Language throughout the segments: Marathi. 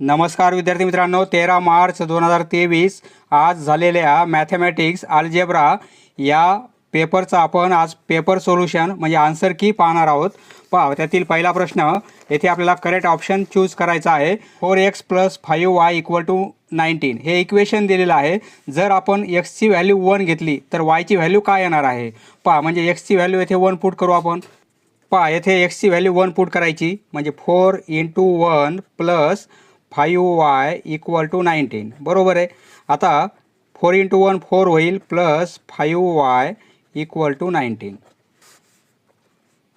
नमस्कार विद्यार्थी मित्रांनो, 13 मार्च 2023 आज झालेल्या मॅथमॅटिक्स अल्जेब्रा या पेपरचा आपण आज पेपर सोल्युशन म्हणजे आन्सर की पाहणार आहोत. पहा, त्यातील पहिला प्रश्न येथे आपल्याला करेक्ट ऑप्शन चूज करायचा आहे. 4x + 5y = 19 हे इक्वेशन दिलेलं आहे. जर आपण x ची व्हॅल्यू 1 घेतली तर y ची व्हॅल्यू काय येणार आहे. पहा, म्हणजे x ची व्हॅल्यू येथे 1 पुट करू आपण. पहा, येथे x ची व्हॅल्यू 1 पुट करायची म्हणजे 4 × 1 + 5y = 19 बरोबर आहे. आता 4 × 1 4 होईल प्लस 5y = 19.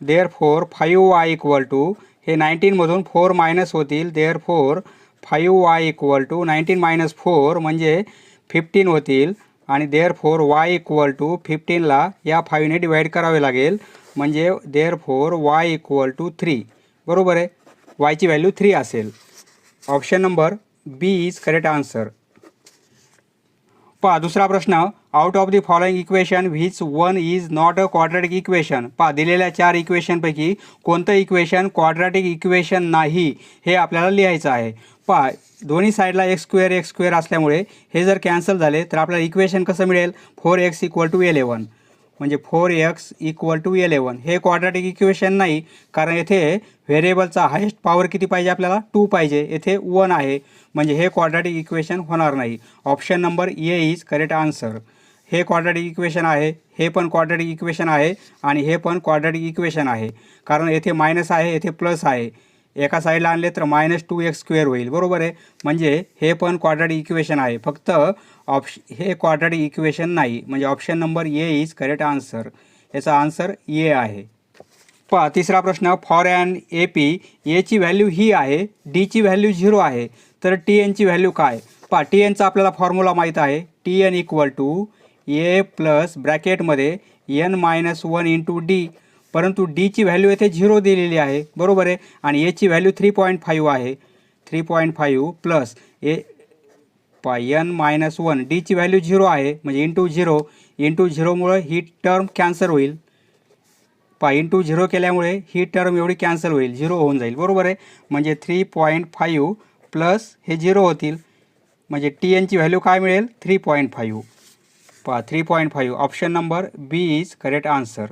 देअरफोर 5y हे 19मधून 4 मायनस होतील. देअरफोर 5y = 19 - 4 म्हणजे 15 होतील आणि देअरफोर y = 15ला या 5ने डिवाइड करावे लागेल म्हणजे देअरफोर y = 3 बरोबर आहे. y ची व्हॅल्यू 3 असेल. Option number B is correct answer. पहा, दुसरा प्रश्न, out of the following equation which one is not a quadratic equation. पहा, दिलेल्या 4 इक्वेशनपैकी कोणतं इक्वेशन क्वाड्रॅटिक इक्वेशन नाही हे आपल्याला लिहायचं आहे. पहा, दोन्ही साईडला x² असल्यामुळे हे जर कॅन्सल झाले तर आपल्याला इक्वेशन कसं मिळेल. 4x = 11 म्हणजे 4x = 11 हे क्वाड्रॅटिक इक्वेशन नाही, कारण येथे व्हेरिएबलचा हायेस्ट पॉवर किती पाहिजे आपल्याला 2 पाहिजे. येथे 1 आहे म्हणजे हे क्वाड्रॅटिक इक्वेशन होणार नाही. Option number A is correct answer. हे क्वाड्रॅटिक इक्वेशन आहे, हे पण क्वाड्रॅटिक इक्वेशन आहे आणि हे पण क्वाड्रॅटिक इक्वेशन आहे. कारण येथे मायनस आहे, येथे प्लस आहे. एका साईडला आणले तर -2x² होईल बरोबर आहे. म्हणजे हे पण क्वाड्रॅटिक इक्वेशन आहे, फक्त हे क्वाड्रॅटिक इक्वेशन नाही. म्हणजे option number A is correct answer. याचा आन्सर ए आहे. पहा, तिसरा प्रश्न, फॉर ॲन AP ची व्हॅल्यू ही आहे, डीची व्हॅल्यू 0 आहे, तर TNची व्हॅल्यू काय. पहा, TNचा आपल्याला फॉर्म्युला माहीत आहे. TN = A + ब्रॅकेटमध्ये n - 1 × d, परंतु डीची व्हॅल्यू येथे 0 दिलेली आहे बरोबर आहे आणि एची व्हॅल्यू 3.5 आहे. 3.5 प्लस ए n - 1 डीची व्हॅल्यू 0 आहे म्हणजे × 0मुळे ही टर्म कॅन्सल होईल. पहा, × 0 केल्यामुळे ही टर्म एवढी कॅन्सल होईल, 0 होऊन जाईल बरोबर आहे. म्हणजे 3.5 प्लस हे 0 होतील म्हणजे TNची व्हॅल्यू काय मिळेल 3.5. पहा, 3.5 option number B is correct answer.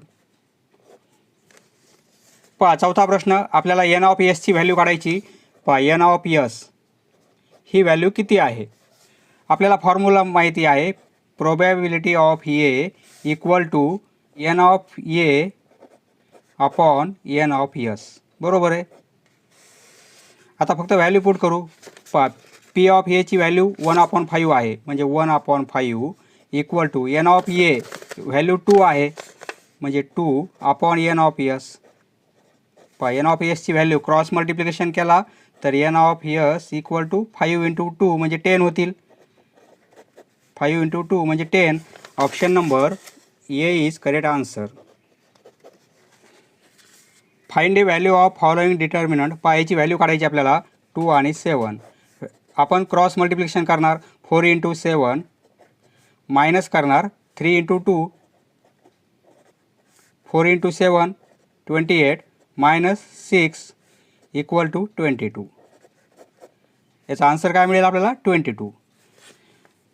पहा, चौथा प्रश्न, आपल्याला n(s) ची व्हॅल्यू काढायची. पहा, n(s) ही व्हॅल्यू किती आहे. आपल्याला फॉर्म्युला माहिती आहे. Probability of A = n(a) upon n(s) बरोबर आहे. आता फक्त व्हॅल्यू पुट करू. पहा, P(a) ची व्हॅल्यू 1/5 आहे म्हणजे 1/5 = n(a) व्हॅल्यू 2 आहे म्हणजे 2 अपॉन n(s). पहा, n(s) ची व्हॅल्यू क्रॉस मल्टिप्लिकेशन केला तर n(s) = 5 × 2 म्हणजे 10 होतील. 5 × 2 म्हणजे 10. Option number A is correct answer. Find the value of following determinant. पहा, याची व्हॅल्यू काढायची आपल्याला 2 आणि 7. आपण क्रॉस मल्टिप्लिकेशन करणार 4 × 7 मायनस करणार 3 × 2. 4 × 7 28 - 6 = 22. याचा आन्सर काय मिळेल आपल्याला 22.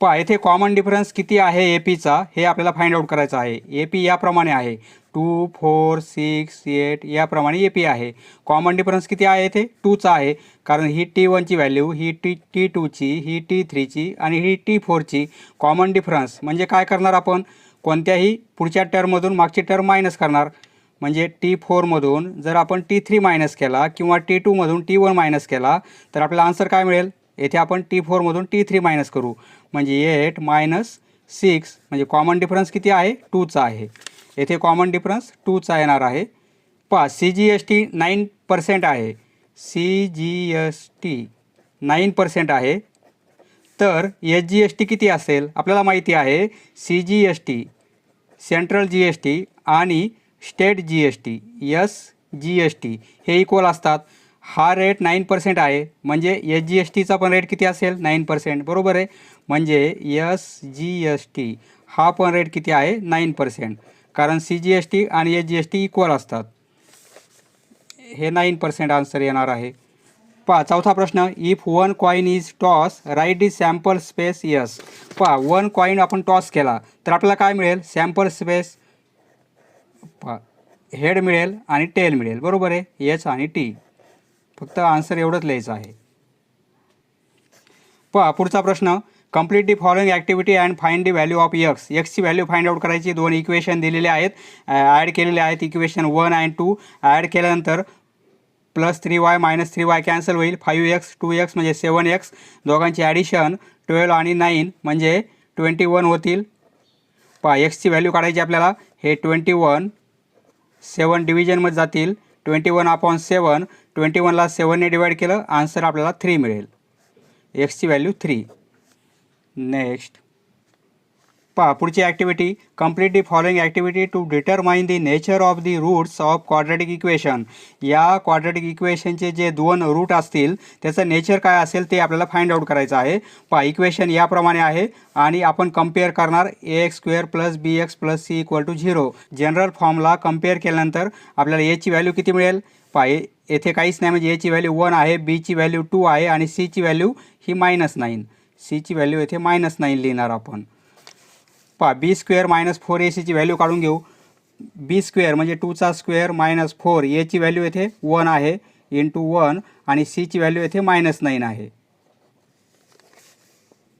पहा, येथे कॉमन डिफरन्स किती आहे APचा हे आपल्याला फाइंड आउट करायचं आहे. AP याप्रमाणे आहे 2 4 6 8 याप्रमाणे AP आहे. कॉमन डिफरन्स किती आहे येथे 2चा आहे, कारण ही T1ची व्हॅल्यू, ही T2ची, ही T3ची आणि ही T4ची. कॉमन डिफरन्स म्हणजे काय करणार आपण, कोणत्याही पुढच्या टर्ममधून मागची टर्म मायनस करणार. म्हणजे T4मधून जर आपण T3 मायनस केला किंवा T2मधून T1 मायनस केला तर आपल्याला आन्सर काय मिळेल. येथे आपण T4मधून T3 मायनस करू म्हणजे 8 - 6 म्हणजे कॉमन डिफरन्स किती आहे 2चा आहे. येथे कॉमन डिफरन्स 2चा येणार आहे. पहा, CGST 9% आहे. CGST 9% आहे, तर SGST किती असेल आपल्याला माहिती आहे. CGST सेंट्रल GST आणि स्टेट GST SGST हे इक्वल असतात. हा रेट 9% आहे म्हणजे SGSTचा पण रेट किती असेल 9% बरोबर आहे. म्हणजे SGST हा पण रेट किती आहे 9%, कारण CGST आणि SGST इक्वल असतात. हे 9% आन्सर येणार आहे. पहा चौथा प्रश्न, if one coin is toss write the sample space S. पहा वन कॉइन आपण टॉस केला तर आपल्याला काय मिळेल, सॅम्पल स्पेस पहा हेड मिळेल आणि टेल मिळेल, बरोबर आहे, एच आणि टी. फक्त आन्सर एवढंच लिहायचं आहे. पहा पुढचा प्रश्न, complete the following activity and find the value of X. एक्सची व्हॅल्यू फाइंड आउट करायची. दोन इक्वेशन दिलेले आहेत, ॲड केलेले आहेत. इक्वेशन 1 आणि 2 ॲड केल्यानंतर +3y -3y कॅन्सल होईल. 5x 2x म्हणजे 7x. दोघांची ॲडिशन 12 आणि 9 म्हणजे 21 होतील. पहा एक्सची व्हॅल्यू काढायची आपल्याला. हे 21 7 डिव्हिजनमध्ये जातील. 21/7. 21ला 7ने डिवाईड केलं, आन्सर आपल्याला 3 मिळेल. एक्सची व्हॅल्यू 3. नेक्स्ट पहा पुढची activity, complete the following activity to determine the nature of the roots of quadratic equation. या क्वाड्रॅटिक इक्वेशनचे जे दोन रूट असतील त्याचं नेचर काय असेल ते आपल्याला फाइंड आउट करायचं आहे. पहा इक्वेशन याप्रमाणे आहे आणि आपण कम्पेअर करणार ax² + bx + c = 0. General फॉर्मला compare केल्यानंतर आपल्याला एची व्हॅल्यू किती मिळेल. पहा येथे काहीच नाही म्हणजे एची व्हॅल्यू 1 आहे, बीची व्हॅल्यू 2 आहे आणि सीची व्हॅल्यू ही -9. सीची व्हॅल्यू येथे -9 लिहिणार आपण. पहा b² - 4ac व्हॅल्यू काढून घेऊ. b² म्हणजे 2चा स्क्वेअर -4. एची व्हॅल्यू येथे 1 आहे इंटू 1 आणि सीची व्हॅल्यू येथे -9 आहे.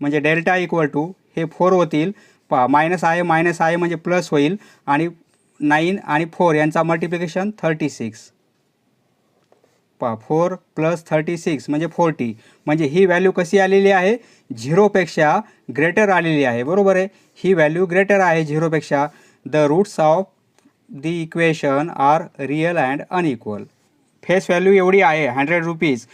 म्हणजे डेल्टा = हे 4 होतील. पहा मायनस आहे म्हणजे प्लस होईल आणि 9 आणि 4 यांचा मल्टिप्लिकेशन 36. पहा 4 + 36 म्हणजे 40. म्हणजे ही व्हॅल्यू कशी आलेली आहे, 0पेक्षा ग्रेटर आलेली आहे, बरोबर आहे. ही व्हॅल्यू ग्रेटर आहे 0पेक्षा. The roots of the equation are real and unequal. Face value एवढी आहे 100 रुपीज.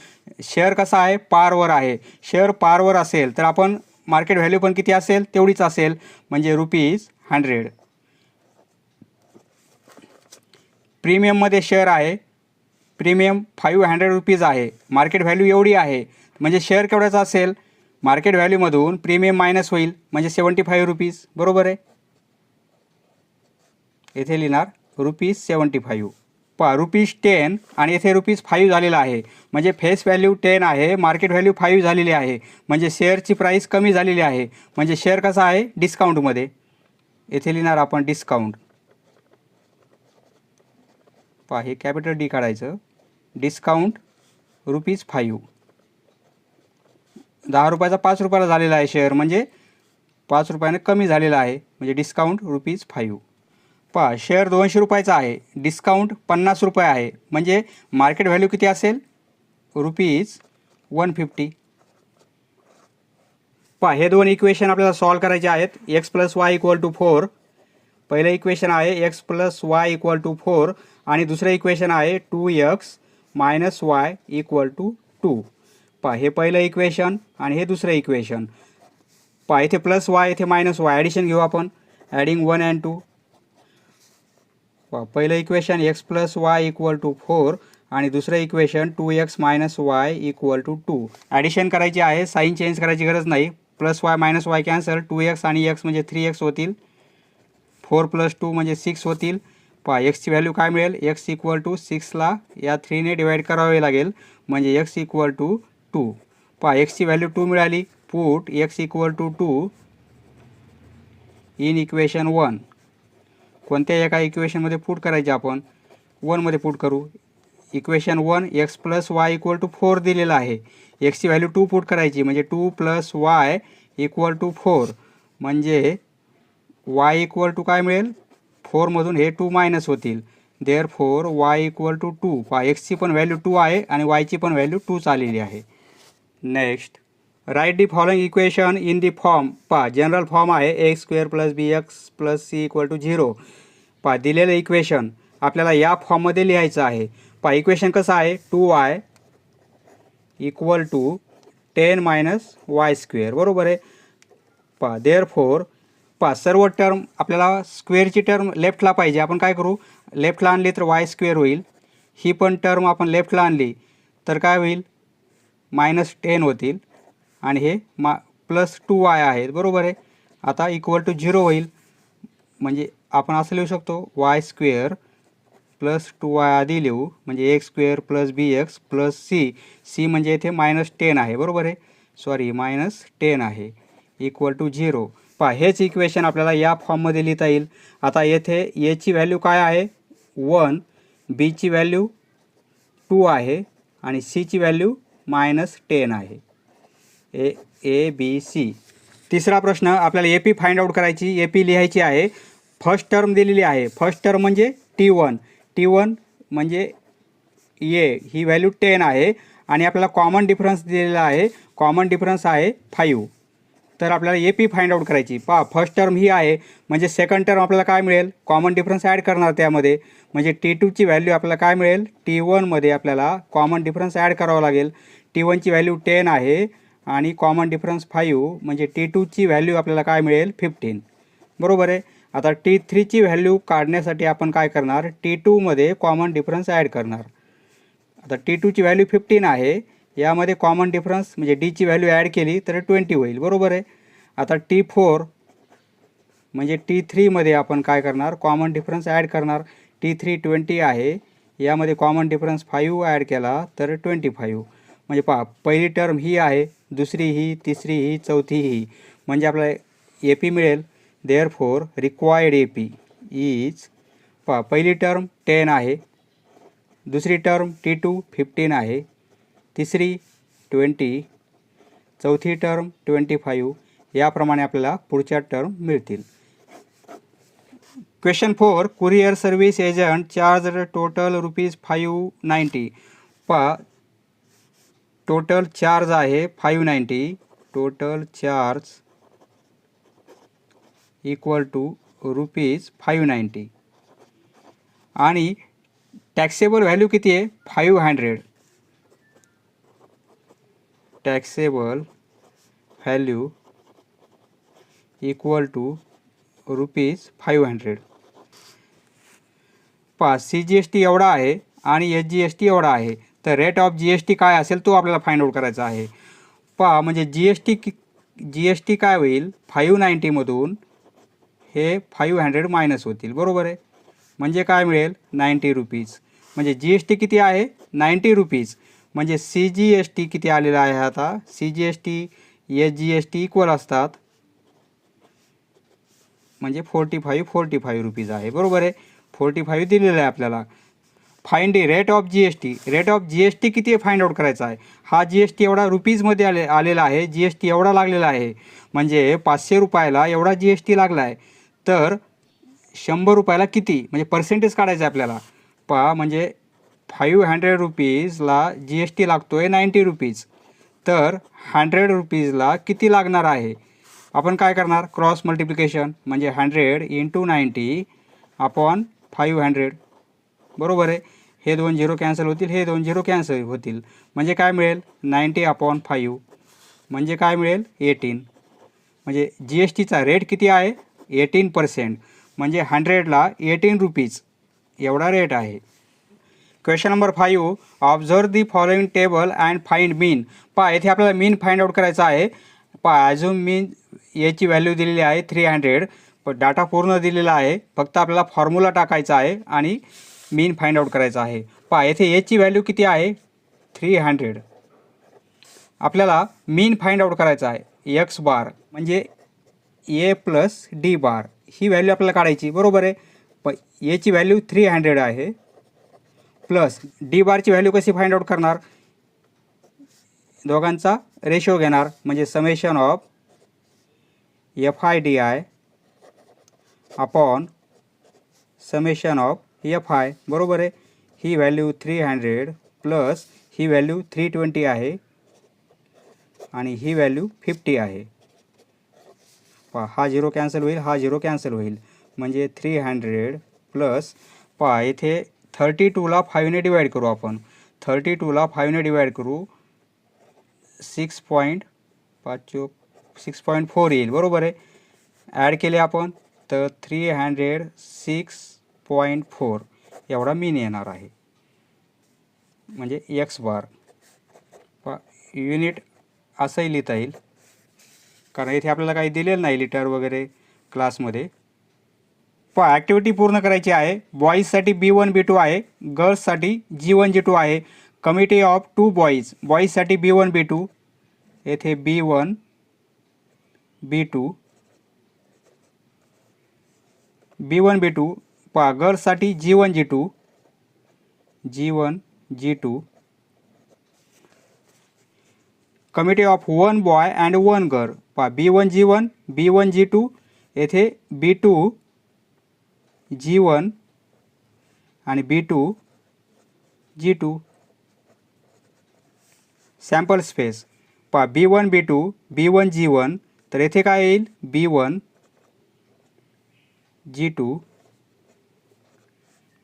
शेअर कसा आहे, पारवर आहे. शेअर पारवर असेल तर आपण मार्केट व्हॅल्यू पण किती असेल, तेवढीच असेल, म्हणजे ₹100. प्रीमियममध्ये शेअर आहे, प्रीमियम 500 रुपीज आहे. मार्केट व्हॅल्यू एवढी आहे म्हणजे शेअर केवढ्याचा असेल, मार्केट व्हॅल्यूमधून प्रीमियम मायनस होईल म्हणजे 75 रुपीज, बरोबर आहे. येथे लिहिणार ₹75. पहा ₹10 आणि येथे ₹5 झालेला आहे म्हणजे फेस व्हॅल्यू 10 आहे, मार्केट व्हॅल्यू 5 झालेली आहे म्हणजे शेअरची प्राईस कमी झालेली आहे. म्हणजे शेअर कसा आहे, डिस्काउंटमध्ये. येथे लिहिणार आपण डिस्काउंट. पहा हे कॅपिटल डी काढायचं. डिस्काउंट ₹5. 10 रुपयाचा 5 रुपयाला झालेला आहे शेअर म्हणजे 5 रुपयाने कमी झालेला आहे म्हणजे डिस्काउंट ₹5. पहा शेअर 200 रुपयाचा आहे, डिस्काउंट 50 रुपये आहे म्हणजे मार्केट व्हॅल्यू किती असेल, ₹150. पहा हे दोन इक्वेशन आपल्याला सॉल्व करायचे आहेत. x + y = 4. पहिलं इक्वेशन आहे x + y = 4 आणि दुसरं इक्वेशन आहे 2x - y = 2. पहा हे पहिलं इक्वेशन आणि हे दुसरं इक्वेशन. पहा इथे +y इथे -y ॲडिशन घेऊ आपण. Adding 1 and 2. पहा पहिलं इक्वेशन x + y = 4 आणि दुसरं इक्वेशन 2x - y = 2. ॲडिशन करायची आहे, साईन चेंज करायची गरज नाही. +y - y cancel. 2x आणि x म्हणजे 3x होतील. 4 + 2 म्हणजे 6 होतील. पहा एक्सची व्हॅल्यू काय मिळेल, x = 6ला या 3ने डिवाईड करावे लागेल म्हणजे x = 2. पहा एक्सची व्हॅल्यू 2 मिळाली. Put x = 2 in equation 1. कोणत्या एका इक्वेशनमध्ये पुट करायचे आपण, 1मध्ये पुट करू. इक्वेशन 1 x + y = 4 दिलेलं आहे. एक्सची व्हॅल्यू 2 पुट करायची म्हणजे 2 + y = 4 म्हणजे y = काय मिळेल, 4मधून हे 2 मायनस होतील. Therefore y = 2. पहा एक्सची पण व्हॅल्यू 2 आहे आणि वायची पण व्हॅल्यू 2 आलेली आहे. Next write the following equation in the form. पहा जनरल फॉर्म आहे ax² + bx + c = 0. पहा दिलेलं इक्वेशन आपल्याला या फॉर्ममध्ये लिहायचं आहे. पहा इक्वेशन कसं आहे, 2y = 10 - y², बरोबर आहे. पहा देअरफॉर पहा सर्व टर्म आपल्याला स्क्वेअरची टर्म लेफ्टला पाहिजे. आपण काय करू, लेफ्टला आणली तर y² होईल. ही पण टर्म आपण लेफ्टला आणली तर काय होईल, -10 होतील आणि हे +2y आहेत, बरोबर आहे. आता = 0 होईल म्हणजे आपण असं लिहू शकतो y² प्लस 2y आधी लिहू, म्हणजे x square plus B X plus C म्हणजे इथे -10 आहे, बरोबर आहे, सॉरी -10 आहे, इक्वल टू 0. पहा हेच इक्वेशन आपल्याला या फॉर्ममध्ये लिहिता येईल. आता येथे एची व्हॅल्यू काय आहे 1, बीची व्हॅल्यू 2 आहे आणि सीची व्हॅल्यू -10 आहे. A B C. तिसरा प्रश्न आपल्याला ए पी फाइंड आउट करायची, ए पी लिहायची आहे. फर्स्ट टर्म दिलेली आहे, फर्स्ट टर्म म्हणजे T1 म्हणजे ही व्हॅल्यू 10 आहे आणि आपल्याला कॉमन डिफरन्स दिलेला आहे, कॉमन डिफरन्स आहे 5. तर आपल्याला ए पी फाइंड आउट करायची. पहा फर्स्ट टर्म ही आहे, म्हणजे सेकंड टर्म आपल्याला काय मिळेल, कॉमन डिफरन्स ॲड करणार त्यामध्ये, म्हणजे T2ची व्हॅल्यू आपल्याला काय मिळेल, T1मध्ये आपल्याला कॉमन डिफरन्स ॲड करावा लागेल. T1ची व्हॅल्यू 10 आहे आणि कॉमन डिफरन्स 5 म्हणजे T2ची व्हॅल्यू आपल्याला काय मिळेल 15, बरोबर आहे. आता T3ची व्हॅल्यू काढण्यासाठी आपण काय करणार, T2मध्ये कॉमन डिफरन्स ॲड करणार. आता T2ची व्हॅल्यू 15 आहे, यामध्ये कॉमन डिफरन्स म्हणजे डीची व्हॅल्यू ॲड केली तर 20 होईल, बरोबर आहे. आता T4 म्हणजे T3मध्ये आपण काय करणार, कॉमन डिफरन्स ॲड करणार. T3 20 आहे, यामध्ये कॉमन डिफरन्स 5 ॲड केला तर 25. म्हणजे पहा पहिली टर्म ही आहे, दुसरी ही, तिसरी ही, चौथी ही, म्हणजे आपल्याला ए पी मिळेल. Therefore required A P is, पहा पहिली टर्म 10 आहे, दुसरी टर्म T2 15 आहे, तिसरी 20, चौथी टर्म 25. याप्रमाणे आपल्याला पुढच्या टर्म मिळतील. Question 4, courier service agent charge total ₹590. पहा टोटल चार्ज आहे 590, टोटल चार्ज इक्वल टू ₹590 आणि टॅक्सेबल व्हॅल्यू किती आहे 500. Taxable value equal to ₹500. पहा CGST एवढा आहे आणि SGST एवढा आहे, तर रेट ऑफ GST काय असेल तो आपल्याला फाइंड आउट करायचा आहे. पहा म्हणजे GST काय होईल 590मधून हे 500 मायनस होतील, बरोबर आहे. म्हणजे काय मिळेल 90 रुपीज. म्हणजे GST किती आहे 90 रुपीज. म्हणजे CGST किती आलेला आहे, आता CGST SGST इक्वल असतात, म्हणजे 45 रुपीज आहे, बरोबर आहे. 45 दिलेलं आहे आपल्याला. Find the rate of GST. Rate of GST किती आहे फाइंड आउट करायचा आहे. हा GST एवढा रुपीजमध्ये आलेला आहे, GST एवढा लागलेला आहे, म्हणजे 500 रुपयाला एवढा GST लागला आहे. तर 100 रुपयाला किती, म्हणजे पर्सेंटेज काढायचं आहे आपल्याला. पहा म्हणजे 500 रुपीजला GST लागतो आहे 90 रुपीज, तर 100 रुपीजला किती लागणार आहे. आपण काय करणार, क्रॉस मल्टिप्लिकेशन, म्हणजे 100 इंटू 90 अपॉन 500, बरोबर आहे. हे 2 झिरो कॅन्सल होतील, हे 2 झिरो कॅन्सल होतील, म्हणजे काय मिळेल 90 अपॉन 5 म्हणजे काय मिळेल 18. म्हणजे GSTचा रेट किती आहे 18%, म्हणजे 100ला 18 रुपीज एवढा रेट आहे. Question number 5, observe the following table and find mean. पहा येथे आपल्याला मीन फाइंड आउट करायचा आहे. पहा ॲझ्युम मीन याची व्हॅल्यू दिलेली आहे 300, पण डाटा पूर्ण दिलेला आहे, फक्त आपल्याला फॉर्म्युला टाकायचा आहे आणि मीन फाइंड आउट करायचा आहे. पहा येथे याची व्हॅल्यू किती आहे 300. आपल्याला मीन फाइंड आउट करायचा आहे एक्स बार, म्हणजे ए प्लस डी बार, ही व्हॅल्यू आपल्याला काढायची, बरोबर आहे. पण याची व्हॅल्यू 300 आहे, प्लस डी बारची व्हॅल्यू कशी फाइंड आउट करणार, दोघांचा रेशो घेणार, म्हणजे summation of FI/DI upon summation of FI, बरोबर आहे. ही व्हॅल्यू 300 प्लस ही व्हॅल्यू 320 आहे आणि ही व्हॅल्यू 50 आहे. पहा हा झिरो कॅन्सल होईल, हा झिरो कॅन्सल होईल, म्हणजे 300 प्लस, पहा इथे 32ला 5ने डिवाईड करू आपण, 32ला 5ने डिवाईड करू 6.4 येईल, बरोबर आहे. ॲड केले आपण तर 306.4 एवढा मीन येणार आहे, म्हणजे एक्स बार. पहा युनिट असंही लिहिता येईल, कारण इथे आपल्याला काही दिलेलं नाही लिटर वगैरे क्लासमध्ये. पहा ॲक्टिव्हिटी पूर्ण करायची आहे. बॉईजसाठी B1 B2 आहे, गर्ल्ससाठी G1 G2 आहे. Committee of 2 boys, बॉईजसाठी B1 B2, येथे B1 B2 B1 B2. पहा गर्ल्ससाठी G1 G2 G1 G2. Committee of 1 boy and 1 girl. पहा B1 G1 B1 G2, येथे B2 G1 आणि B2 G2. Sample space. पहा B1 B2 B1 G1, तर येथे काय येईल B1 G2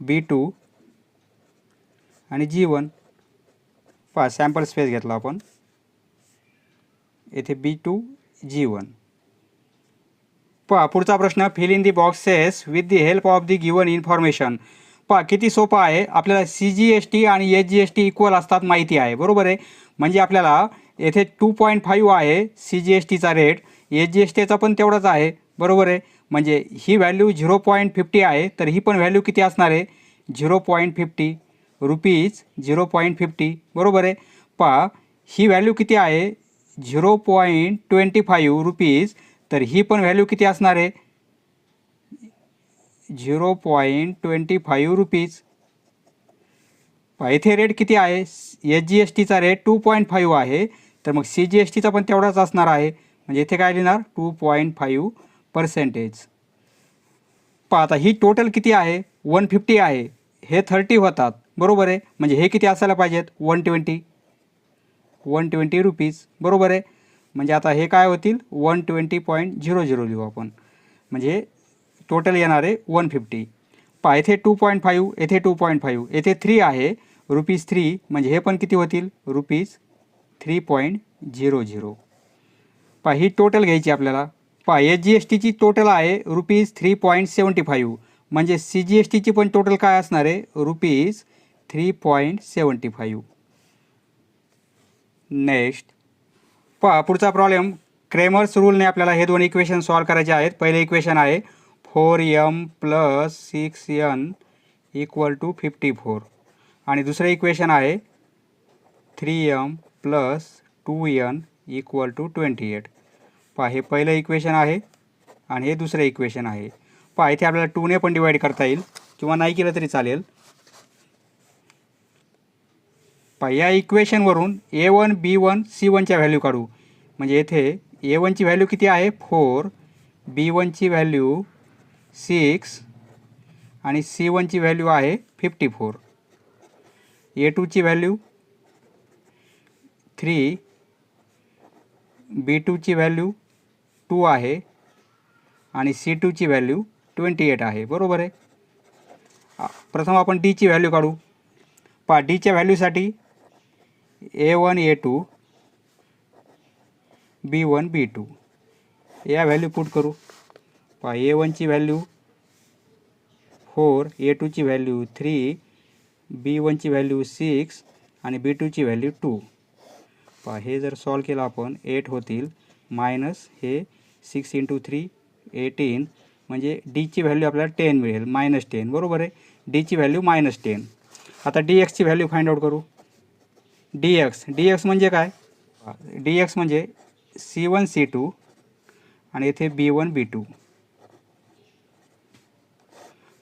B2 आणि G1. पहा सॅम्पल स्पेस घेतला आपण, येथे B2 G1. पहा पुढचा प्रश्न, fill in the boxes with the help of the given information. पहा किती सोपं आहे. आपल्याला CGST आणि SGST इक्वल असतात माहिती आहे, बरोबर आहे. म्हणजे आपल्याला येथे 2.5 आहे CGSTचा रेट, SGSTचा पण तेवढाच आहे, बरोबर आहे. म्हणजे ही व्हॅल्यू 0.50 आहे, तर ही पण व्हॅल्यू किती असणार आहे 0.50 रुपीज 0.50, बरोबर आहे. पहा ही व्हॅल्यू किती आहे 0.25 रुपीज, तर ही पण व्हॅल्यू किती असणार आहे 0.25 रुपीज. पहा इथे रेट किती आहे, SGSTचा रेट 2.5 आहे, तर मग CGSTचा पण तेवढाच असणार आहे. म्हणजे इथे काय लिहिणार 2.5%. पहा आता ही टोटल किती आहे 150 आहे, हे 30 होतात, बरोबर आहे. म्हणजे हे किती असायला पाहिजेत 120 रुपीज, बरोबर आहे. म्हणजे आता हे काय होतील 120.00 लिहू आपण, म्हणजे टोटल येणार आहे 150. पहा इथे 2.5, येथे 2.5, येथे 3 आहे रुपीज 3, म्हणजे हे पण किती होतील रुपीज 3.00. पहा ही टोटल घ्यायची आपल्याला. पहा SGSTची टोटल आहे रुपीज 3.75, म्हणजे CGSTची पण टोटल काय असणार आहे रुपीज 3.75. नेक्स्ट पहा पुढचा प्रॉब्लेम, क्रेमर्स रूलने आपल्याला हे दोन इक्वेशन सॉल्व करायचे आहेत. पहिले इक्वेशन आहे 4m + 6n = 54 आणि दुसरे इक्वेशन आहे 3m + 2n = 28. पहा हे पहिलं इक्वेशन आहे आणि हे दुसरं इक्वेशन आहे. पहा इथे आपल्याला 2ने पण डिवाइड करता येईल किंवा नाही केलं तरी चालेल. पहा या इक्वेशनवरून A1 B1 C1च्या व्हॅल्यू काढू. म्हणजे येथे A1ची व्हॅल्यू किती आहे 4, B1ची व्हॅल्यू 6 आणि C1ची व्हॅल्यू आहे 54. A2ची व्हॅल्यू 3, B2ची व्हॅल्यू 2 आहे आणि C2ची व्हॅल्यू 28 आहे, बरोबर आहे. प्रथम आपण Dची व्हॅल्यू काढू. पहा Dच्या व्हॅल्यूसाठी A1 A2 B1 B2 या व्हॅल्यू पुट करू. पहा A1ची व्हॅल्यू 4, A2ची व्हॅल्यू 3, B1ची व्हॅल्यू 6 आणि B2ची व्हॅल्यू 2. पहा हे जर सॉल्व केलं आपण 8 होतील, मायनस हे 6 × 3 18, म्हणजे Dची व्हॅल्यू आपल्याला 10 मिळेल, -10, बरोबर आहे. Dची व्हॅल्यू -10. आता DXची व्हॅल्यू फाइंड आउट करू. DX म्हणजे काय, DX म्हणजे C1 C2 आणि येथे B1 B2.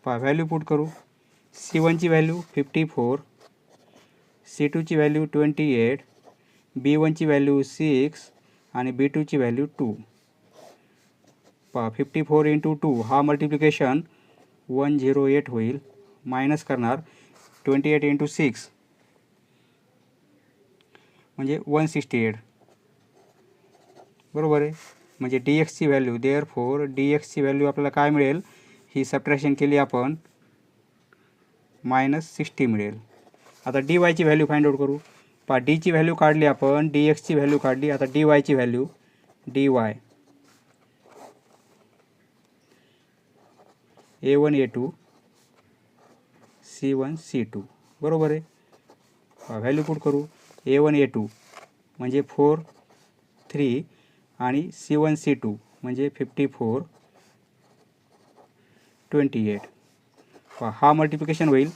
पहा व्हॅल्यू पुट करू. C1ची व्हॅल्यू 54, C2ची व्हॅल्यू 28, B1ची व्हॅल्यू 6 आणि B2ची व्हॅल्यू 2. पहा 54 × 2 हा मल्टिप्लिकेशन 108 होईल, मायनस करणार 28 × 6 म्हणजे 168, बरोबर आहे. म्हणजे DXची व्हॅल्यू, देअरफॉर DXची व्हॅल्यू आपल्याला काय मिळेल, ही सबट्रॅक्शन केली आपण -60 मिळेल. आता DYची व्हॅल्यू फाइंड आउट करू. पहा Dची व्हॅल्यू काढली आपण, DXची व्हॅल्यू काढली. आता DYची value DY A1 A2 C1 C2, बरोबर आहे. व्हॅल्यू पुट करू. A1 A2 म्हणजे 4 3 आणि C1 C2 म्हणजे 54 28. हा मल्टिप्लिकेशन होईल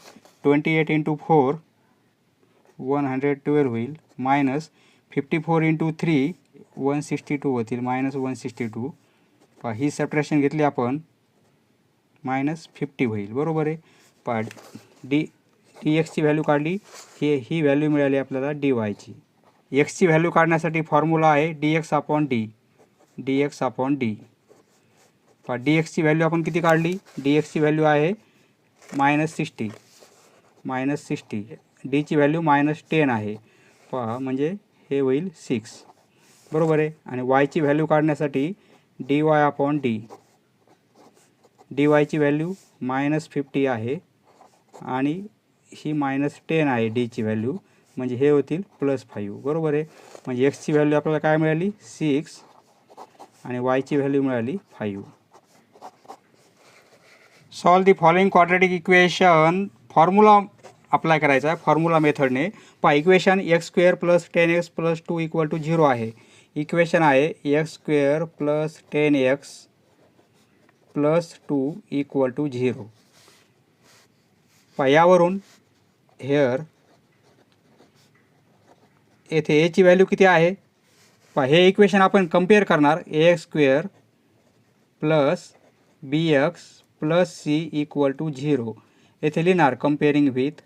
28 इंटू 4 112 होईल मायनस 54 इंटू 3 162 होतील मायनस 162. ही सबट्रॅक्शन घेतली आपण मायनस 50 होईल बरोबर आहे. डी एक्सची व्हॅल्यू काढली, ही व्हॅल्यू मिळाली आपल्याला डी वायची. एक्सची व्हॅल्यू काढण्यासाठी फॉर्म्युला आहे D X upon D. D एक्सची व्हॅल्यू आपण किती काढली, डी एक्सची व्हॅल्यू आहे मायनस 60. डीची व्हॅल्यू मायनस 10 आहे म्हणजे हे होईल 6 बरोबर आहे. आणि वायची व्हॅल्यू काढण्यासाठी D Y upon D. D वायची व्हॅल्यू मायनस 50 आहे आणि ही मायनस 10 आहे डीची व्हॅल्यू, म्हणजे हे होतील प्लस 5 बरोबर आहे. म्हणजे एक्सची व्हॅल्यू आपल्याला काय मिळाली 6 आणि वायची व्हॅल्यू मिळाली 5. Solve the following quadratic equation. Formula apply करायचा आहे फॉर्म्युला मेथडने. Equation X square plus 10x plus 2 equal to 0 आहे. इक्वेशन आहे X square plus 10x plus 2 equal to 0. यावरून हेअर येथे एची व्हॅल्यू किती आहे. हे इक्वेशन आपण कम्पेअर करणार X square plus B X plus C equal to 0. येथे लिहिणार कम्पेअरिंग विथ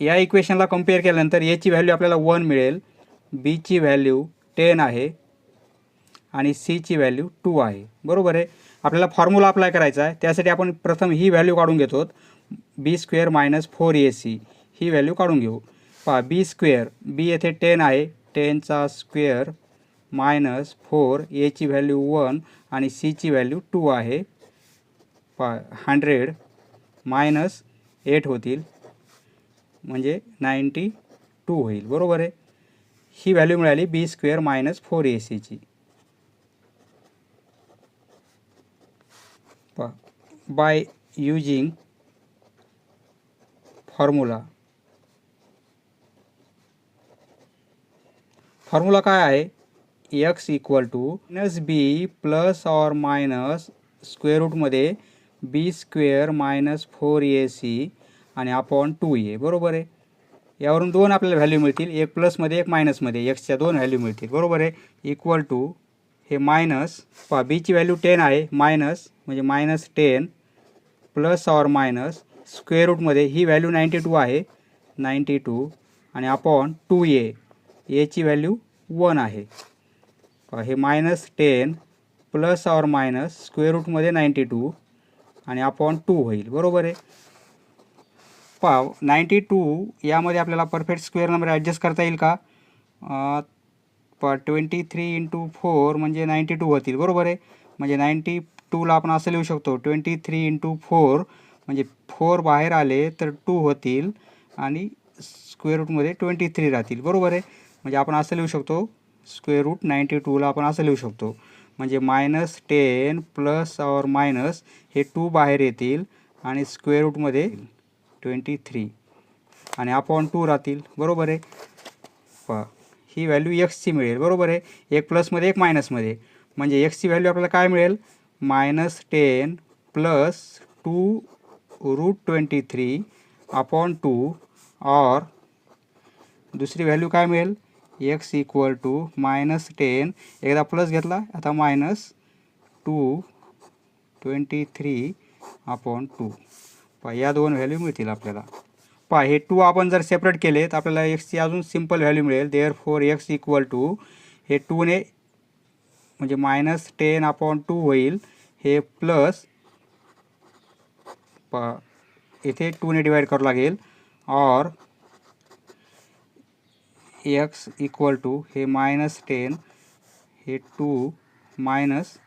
या इक्वेशनला कम्पेअर केल्यानंतर एची व्हॅल्यू आपल्याला 1 मिळेल, बीची व्हॅल्यू 10 आहे आणि सीची व्हॅल्यू 2 आहे बरोबर आहे. आपल्याला फॉर्म्युला अप्लाय करायचा आहे, त्यासाठी आपण प्रथम ही व्हॅल्यू काढून घेतो बी स्क्वेअर मायनस 4ac. ही व्हॅल्यू काढून घेऊ. बी स्क्वेअर, बी येथे 10 आहे, 10चा स्क्वेअर मायनस 4, एची व्हॅल्यू 1 आणि सीची व्हॅल्यू 2 आहे. 100 मायनस 8 होतील म्हणजे 92 होईल बरोबर आहे. ही व्हॅल्यू मिळाली B square minus 4ac. By using formula काय आहे X equal to minus B plus or minus square रूटमध्ये बी स्क्वेअर मायनस 4ac आणि अपॉन 2a बरोबर आहे. यावरून दोन आपल्याला व्हॅल्यू मिळतील, एक प्लसमध्ये एक मायनसमध्ये, एक्सच्या दोन व्हॅल्यू मिळतील बरोबर आहे. इक्वल टू हे मायनस बीची व्हॅल्यू 10 आहे मायनस म्हणजे minus 10 plus or minus square रूटमध्ये ही व्हॅल्यू 92 आहे 92 आणि अपॉन 2a. एची व्हॅल्यू 1 आहे. हे minus 10 plus or minus square रूटमध्ये 92 आणि अपॉन 2 होईल बरोबर आहे. 92 यामध्ये आपल्याला परफेक्ट स्क्वेअर नंबर ॲडजस्ट करता येईल का. 23 इंटू 4 म्हणजे 92 होतील बरोबर आहे. म्हणजे 92ला आपण असं लिहू शकतो 23 इंटू 4 म्हणजे 4 बाहेर आले तर 2 होतील आणि स्क्वेअर रूटमध्ये 23 राहतील बरोबर आहे. म्हणजे आपण असं लिहू शकतो स्क्वेअर रूट 92ला आपण असं लिहू शकतो म्हणजे मायनस 10 प्लस ऑर मायनस हे 2 बाहेर येतील आणि स्क्वेअर रूटमध्ये 23 आणि अपॉन 2 राहतील बरोबर आहे. ही व्हॅल्यू एक्सची मिळेल बरोबर आहे. एक प्लसमध्ये एक मायनसमध्ये, म्हणजे एक्सची व्हॅल्यू आपल्याला काय मिळेल मायनस 10 प्लस 2 रूट 23 अपॉन 2 और दुसरी व्हॅल्यू काय मिळेल एक्स इक्वल टू मायनस 10 एकदा प्लस घेतला आता मायनस 23 अपॉन 2. या दोन व्हॅल्यू मिळतील आपल्याला. हे 2 आपण जर सेपरेट केले तर आपल्याला एक्सची अजून सिम्पल व्हॅल्यू मिळेल. देअरफॉर एक्स इक्वल टू हे 2ने म्हणजे मायनस 10 अपॉन 2 होईल, हे प्लस इथे 2ने डिवाइड करावं लागेल और एक्स इक्वल टू हे मायनस 10 हे 2 मायनस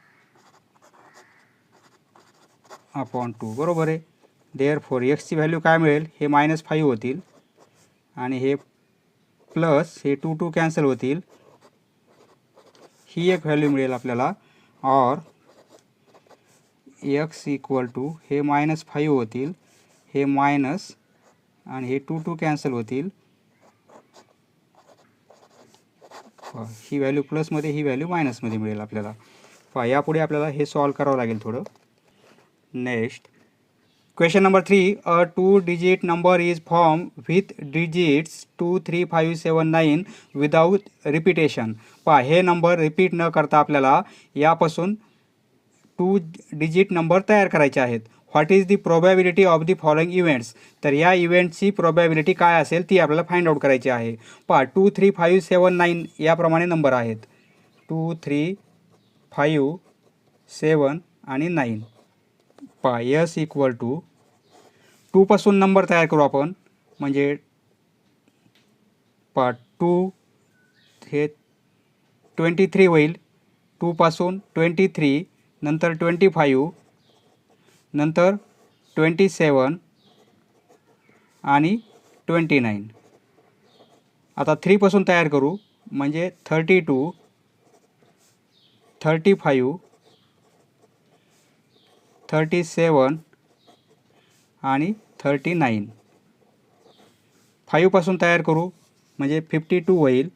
अपॉन 2 बरोबर आहे. देअरफॉर एक्सची व्हॅल्यू काय मिळेल हे मायनस 5 होतील आणि हे प्लस हे 2 कॅन्सल होतील. ही एक व्हॅल्यू मिळेल आपल्याला और एक्स इक्वल टू हे मायनस 5 होतील, हे मायनस आणि हे 2 कॅन्सल होतील. ही व्हॅल्यू प्लसमध्ये ही व्हॅल्यू मायनसमध्ये मिळेल आपल्याला. यापुढे आपल्याला हे सॉल्व करावं लागेल थोडं. Next question number 3, a 2-digit number is formed with digits 2, 3, 5, 7, 9 without repetition. पहा हे नंबर रिपीट न करता आपल्याला यापासून 2-digit नंबर तयार करायचे आहेत. What is the probability of the following events. तर या इव्हेंटची प्रोबॅबिलिटी काय असेल ती आपल्याला फाइंड आउट करायची आहे. पहा 2, 3, 5, 7, 9 याप्रमाणे नंबर आहेत. 2, 3, 5, 7 आणि 9. पहा यस इक्वल टू 2 पासून नंबर तयार करू आपण. म्हणजे पहा 2 हे 23 होईल. 2 पासून 23, नंतर 25, नंतर 27 आणि 29. आता 3 पासून तयार करू. म्हणजे 32, 35, 37 आणि 39. 5 पासून तयार करू. म्हणजे 52 होईल.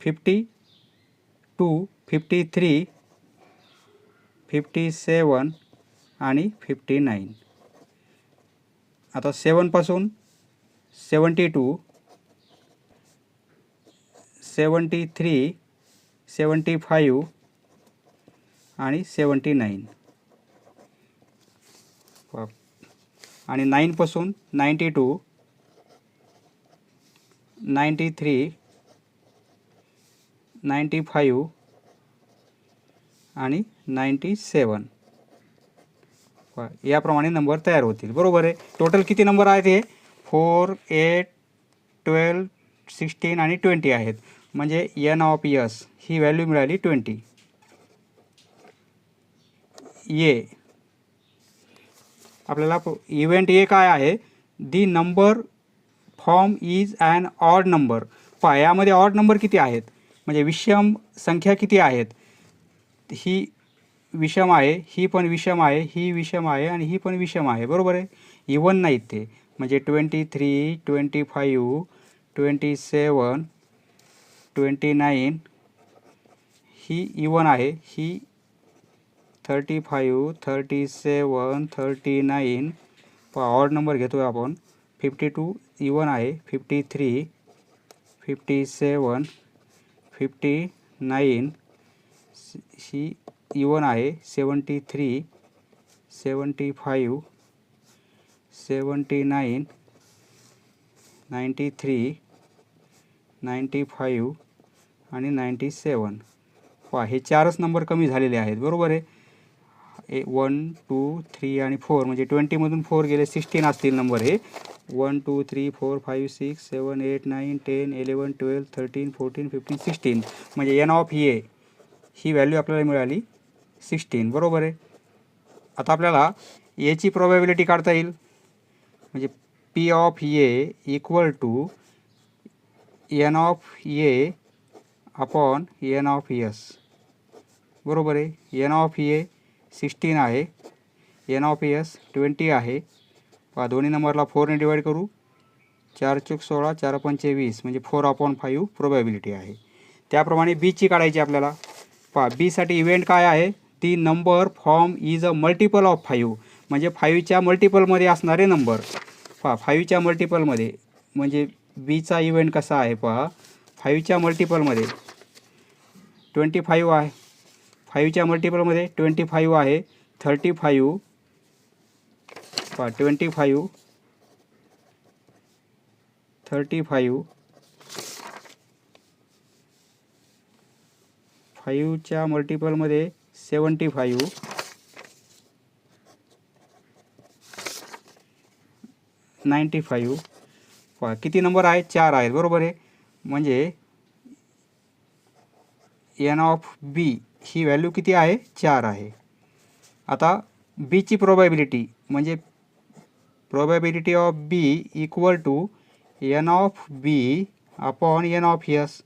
52, 53, 57 आणि 59. आता 7 पासून 72, 73, 75 आणि 79. आणि 9 पासून 92, 93, 95 आणि 97. याप्रमाणे नंबर तयार होतील. बरोबर आहे. टोटल किती नंबर आहेत हे? 4, 8, 12, 16 आणि 20 आहेत. म्हणजे एन ऑफ यस ही व्हॅल्यू मिळाली 20. ए आपल्याला इव्हेंट ए काय आहे? The number form is an odd number. पहा यामध्ये ऑड नंबर किती आहेत? म्हणजे विषम संख्या किती आहेत? ही विषम आहे, ही पण विषम आहे, ही विषम आहे आणि ही पण विषम आहे. बरोबर आहे. इवन नाहीत ते. म्हणजे 23, 25, 27, 29 ही इवन आहे. ही 35, 37, 39. ऑड नंबर घेतो आहे आपण. 52 इवन आहे. 53, 57, 59 ही इवन आहे. 73, 75, 79, 93, 95 आणि 97. पहा हे चारच नंबर कमी झालेले आहेत. बरोबर आहे. 1, 2, 3 आणि 4 म्हणजे 20मधून 4 गेले 16 असतील नंबर हे. 1, 2, 3, 4, 5, 6, 7, 8, 9, 10, 11, 12, 13, 14, 15, 16. म्हणजे एन ऑफ ए ही व्हॅल्यू आपल्याला मिळाली 16. बरोबर आहे. आता आपल्याला एची प्रोबॅबिलिटी काढता येईल. म्हणजे P of A equal to N of A upon N of S. बरोबर आहे. एन ऑफ ए 16 आहे. एन ऑफ एस 20 आहे. पहा दोन्ही नंबरला 4ने डिवाईड करू. 4 चूक 16, 4 पंचे 20 म्हणजे 4/5 प्रोबॅबिलिटी आहे. त्याप्रमाणे बीची काढायची आपल्याला. पहा बीसाठी इव्हेंट काय आहे? The number form is a multiple of 5. म्हणजे 5च्या मल्टिपलमध्ये असणारे नंबर. पहा 5च्या मल्टिपलमध्ये म्हणजे बीचा इव्हेंट कसा आहे? पहा 5च्या मल्टिपलमध्ये 25 आहे. 5च्या मल्टिपलमध्ये 25 आहे. 35 पहा 25, 35, 5च्या मल्टिपलमध्ये 75, 95. पहा किती नंबर आहेत? 4 आहेत. बरोबर आहे. म्हणजे एन ऑफ बी ही व्हॅल्यू किती आहे? 4 आहे. आता बीची प्रोबॅबिलिटी म्हणजे probability of B equal to N of B upon N of S.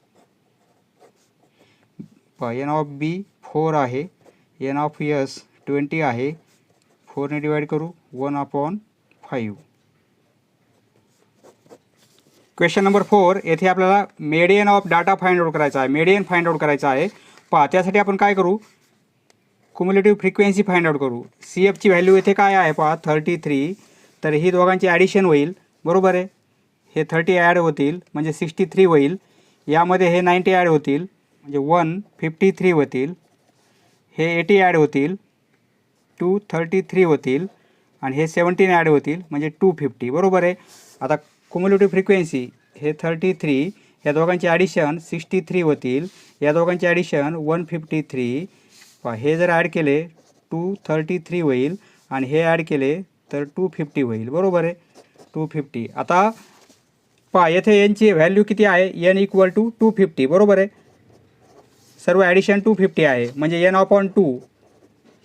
N of B 4 आहे. एन ऑफ एस 20 आहे. 4ने डिवाईड करू. 1/5. क्वेश्चन नंबर 4 येथे आपल्याला median of data find out करायचा आहे. मेडियन फाइंड आउट करायचा आहे. पहा त्यासाठी आपण काय करू? क्युम्युलेटिव्ह फ्रिक्वेन्सी फाइंड आउट करू. सी एफची व्हॅल्यू इथे काय आहे पहा 33. तर ही दोघांची ॲडिशन होईल बरोबर आहे. हे 30 ॲड होतील म्हणजे 63 होईल. यामध्ये हे 90 ॲड होतील म्हणजे 153 होतील. हे 80 ॲड होतील 233 होतील आणि हे 17 ॲड होतील म्हणजे 250 बरोबर आहे. आता क्युम्युलेटिव्ह फ्रिक्वेन्सी हे 33 या दोघांची ॲडिशन 63 होतील. या दोघांची ॲडिशन 153. हे जर ॲड केले 233 होईल आणि हे ॲड केले तर 250 होईल बरोबर आहे 250. आता पहा येथे यांची व्हॅल्यू किती आहे n इक्वल टू 250 बरोबर आहे. सर्व ॲडिशन 250 आहे म्हणजे n/2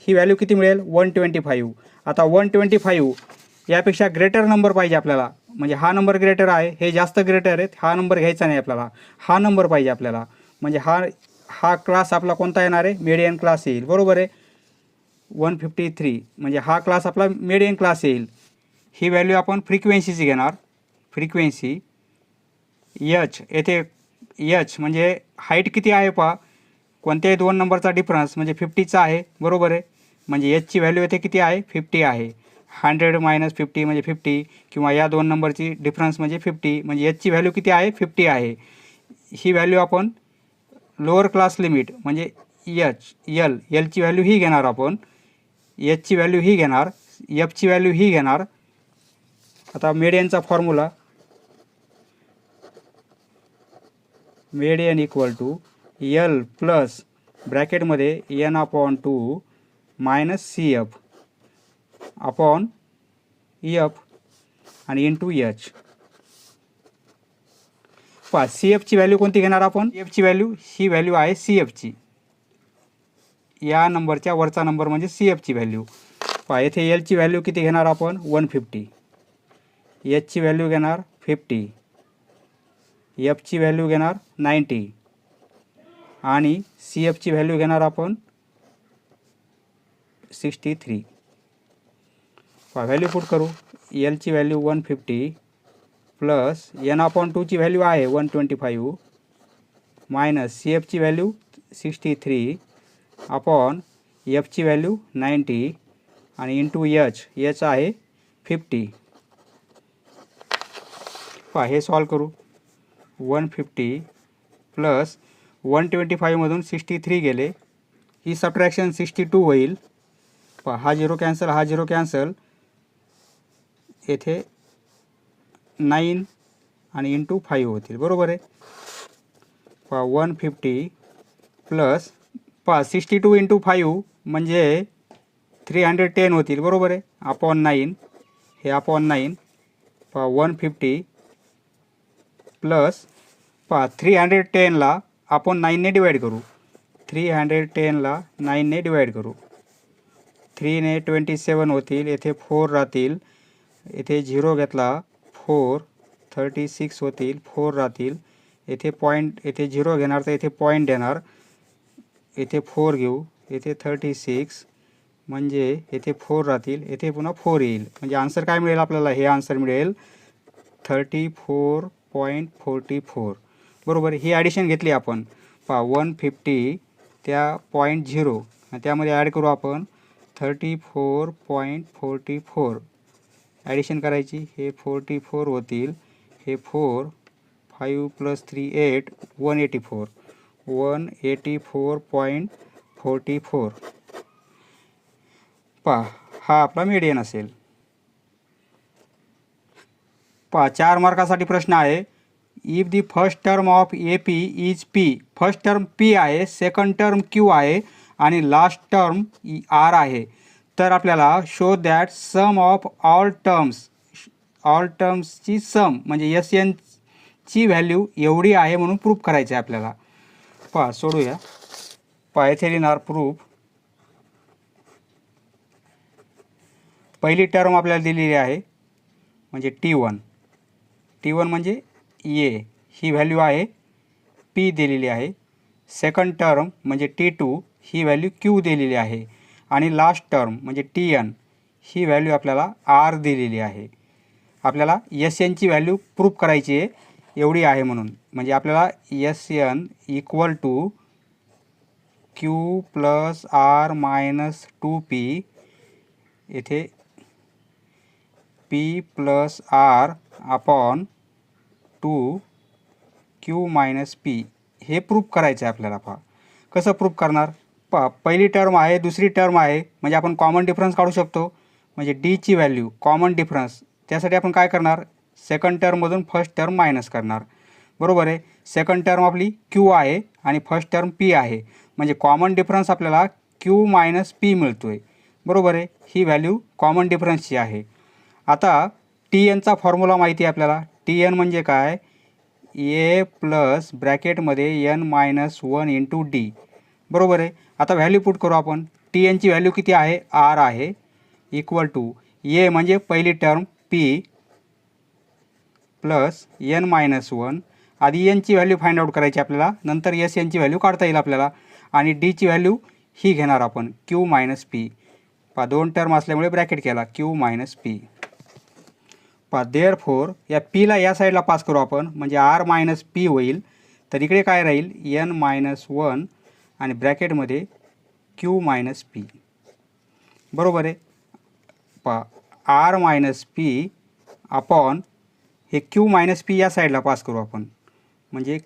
ही व्हॅल्यू किती मिळेल 125. आता 125 यापेक्षा ग्रेटर नंबर पाहिजे आपल्याला म्हणजे हा नंबर ग्रेटर आहे हे जास्त ग्रेटर आहेत हा नंबर घ्यायचा नाही आपल्याला हा नंबर पाहिजे आपल्याला म्हणजे हा क्लास आपला कोणता येणार आहे मीडियन क्लास येईल बरोबर आहे. 153 म्हणजे हा क्लास आपला मीडियन क्लास येईल. ही व्हॅल्यू आपण फ्रिक्वेन्सीची घेणार. फ्रिक्वेन्सी एच येथे एच म्हणजे हाईट किती आहे पहा कोणत्याही दोन नंबरचा डिफरन्स म्हणजे 50चा आहे बरोबर आहे. म्हणजे एचची व्हॅल्यू येथे किती आहे 50 आहे. 100 - 50 म्हणजे 50 किंवा या दोन नंबरची डिफरन्स म्हणजे 50 म्हणजे एचची व्हॅल्यू किती आहे 50 आहे. ही व्हॅल्यू आपण लोअर क्लास लिमिट म्हणजे एलची व्हॅल्यू ही घेणार आपण. एचची व्हॅल्यू ही घेणार एफची व्हॅल्यू ही घेणार. आता मीडियनचा formula median equal to L plus ब्रॅकेटमध्ये n/2 minus C F upon F आणि इंटू एच. पहा सी एफची व्हॅल्यू कोणती घेणार आपण एफची व्हॅल्यू ही व्हॅल्यू आहे सी एफची. या नंबरच्या वरचा नंबर म्हणजे सी एफची व्हॅल्यू. पहा येथे एलची व्हॅल्यू किती घेणार आपण 150. एचची व्हॅल्यू घेणार 50. एफची व्हॅल्यू घेणार 90 आणि सी एफची व्हॅल्यू घेणार आपण 63. व्हॅल्यू पुट करू. एलची व्हॅल्यू 150 प्लस n/2ची व्हॅल्यू आहे 125 मायनस सी एफची व्हॅल्यू 63 अपॉन एफची व्हॅल्यू 90 आणि इंटू एच आहे 50. हे सॉल्व करू. 150 प्लस 125मधून 63 गेले ही सबट्रॅक्शन 62 होईल. हा झिरो कॅन्सल हा झिरो कॅन्सल येथे 9 आणि इंटू 5 होतील बरोबर आहे. 150 प्लस 62 इंटू 5 म्हणजे 310 होतील बरोबर आहे अपॉन 9 हे अपॉन 9. 150 प्लस 310ला आपण 9ने डिवाईड करू. 310ला 9ने डिवाईड करू. 3 ने 27 होतील येथे 4 राहतील येथे 0 घेतला 4 36 होतील 4 राहतील येथे पॉईंट येथे 0 घेणार तर येथे पॉईंट देणार येथे 4 घेऊ येथे 36 म्हणजे येथे 4 राहतील येथे पुन्हा 4 येईल म्हणजे आन्सर काय मिळेल आपल्याला हे आन्सर मिळेल 34.44 बरोबर. ही ॲडिशन घेतली आपण 150 त्या 0.0 त्यामध्ये ॲड करू आपण 34.44 ॲडिशन करायची हे 44 होतील हे 4 5 + 3 8 184 184.44. हा आपला मीडियन असेल. 4 मार्कासाठी प्रश्न आहे. If the first term of A P is P. First term P आहे सेकंड टर्म क्यू आहे आणि लास्ट टर्म आर आहे तर आपल्याला show that sum of all टर्म्सची सम म्हणजे एस एनची व्हॅल्यू एवढी आहे म्हणून प्रूफ करायचं आहे आपल्याला. सोडूया. येथे लिहिणार प्रूफ. पहिली टर्म आपल्याला दिलेली आहे म्हणजे T1 म्हणजे ए ही व्हॅल्यू आहे पी दिलेली आहे. सेकंड टर्म म्हणजे T2 ही व्हॅल्यू क्यू दिलेली आहे आणि लास्ट टर्म म्हणजे Tn ही व्हॅल्यू आपल्याला आर दिलेली आहे. आपल्याला एस एनची व्हॅल्यू प्रूफ करायची आहे एवढी आहे म्हणून म्हणजे आपल्याला S N equal to Q plus R minus 2p येथे p plus R upon 2q minus p हे प्रूफ करायचं आहे आपल्याला. पहा कसं प्रूफ करणार. पहा पहिली टर्म आहे, दुसरी टर्म आहे, म्हणजे आपण कॉमन डिफरन्स काढू शकतो. म्हणजे डीची व्हॅल्यू कॉमन डिफरन्स, त्यासाठी आपण काय करणार, सेकंड टर्ममधून फर्स्ट टर्म मायनस करणार. बरोबर आहे. सेकंड टर्म आपली क्यू आहे आणि फर्स्ट टर्म पी आहे, म्हणजे कॉमन डिफरन्स आपल्याला क्यू मायनस पी मिळतो आहे. बरोबर आहे. ही व्हॅल्यू कॉमन डिफरन्सची आहे. आता टी एनचा फॉर्म्युला माहिती आहे आपल्याला. टी एन म्हणजे काय, ए प्लस ब्रॅकेटमध्ये एन मायनस 1 इंटू डी. बरोबर आहे. आता व्हॅल्यू पुट करू आपण. टी एनची व्हॅल्यू किती आहे, आर आहे, इक्वल टू ए म्हणजे पहिली term P plus N minus 1. आधी एनची व्हॅल्यू फाइंड आउट करायची आपल्याला, नंतर एस एनची व्हॅल्यू काढता येईल आपल्याला. आणि डीची व्हॅल्यू ही घेणार आपण, क्यू मायनस पी. पहा दोन टर्म असल्यामुळे ब्रॅकेट केला, क्यू मायनस पी. पहा देअरफॉर या पीला या साईडला पास करू आपण, म्हणजे आर मायनस पी होईल. तर इकडे काय राहील, एन मायनस 1 आणि ब्रॅकेटमध्ये क्यू मायनस पी. बरोबर आहे. पहा आर मायनस पी अपॉन हे क्यू मायनस पी या साईडला पास करू आपण, म्हणजे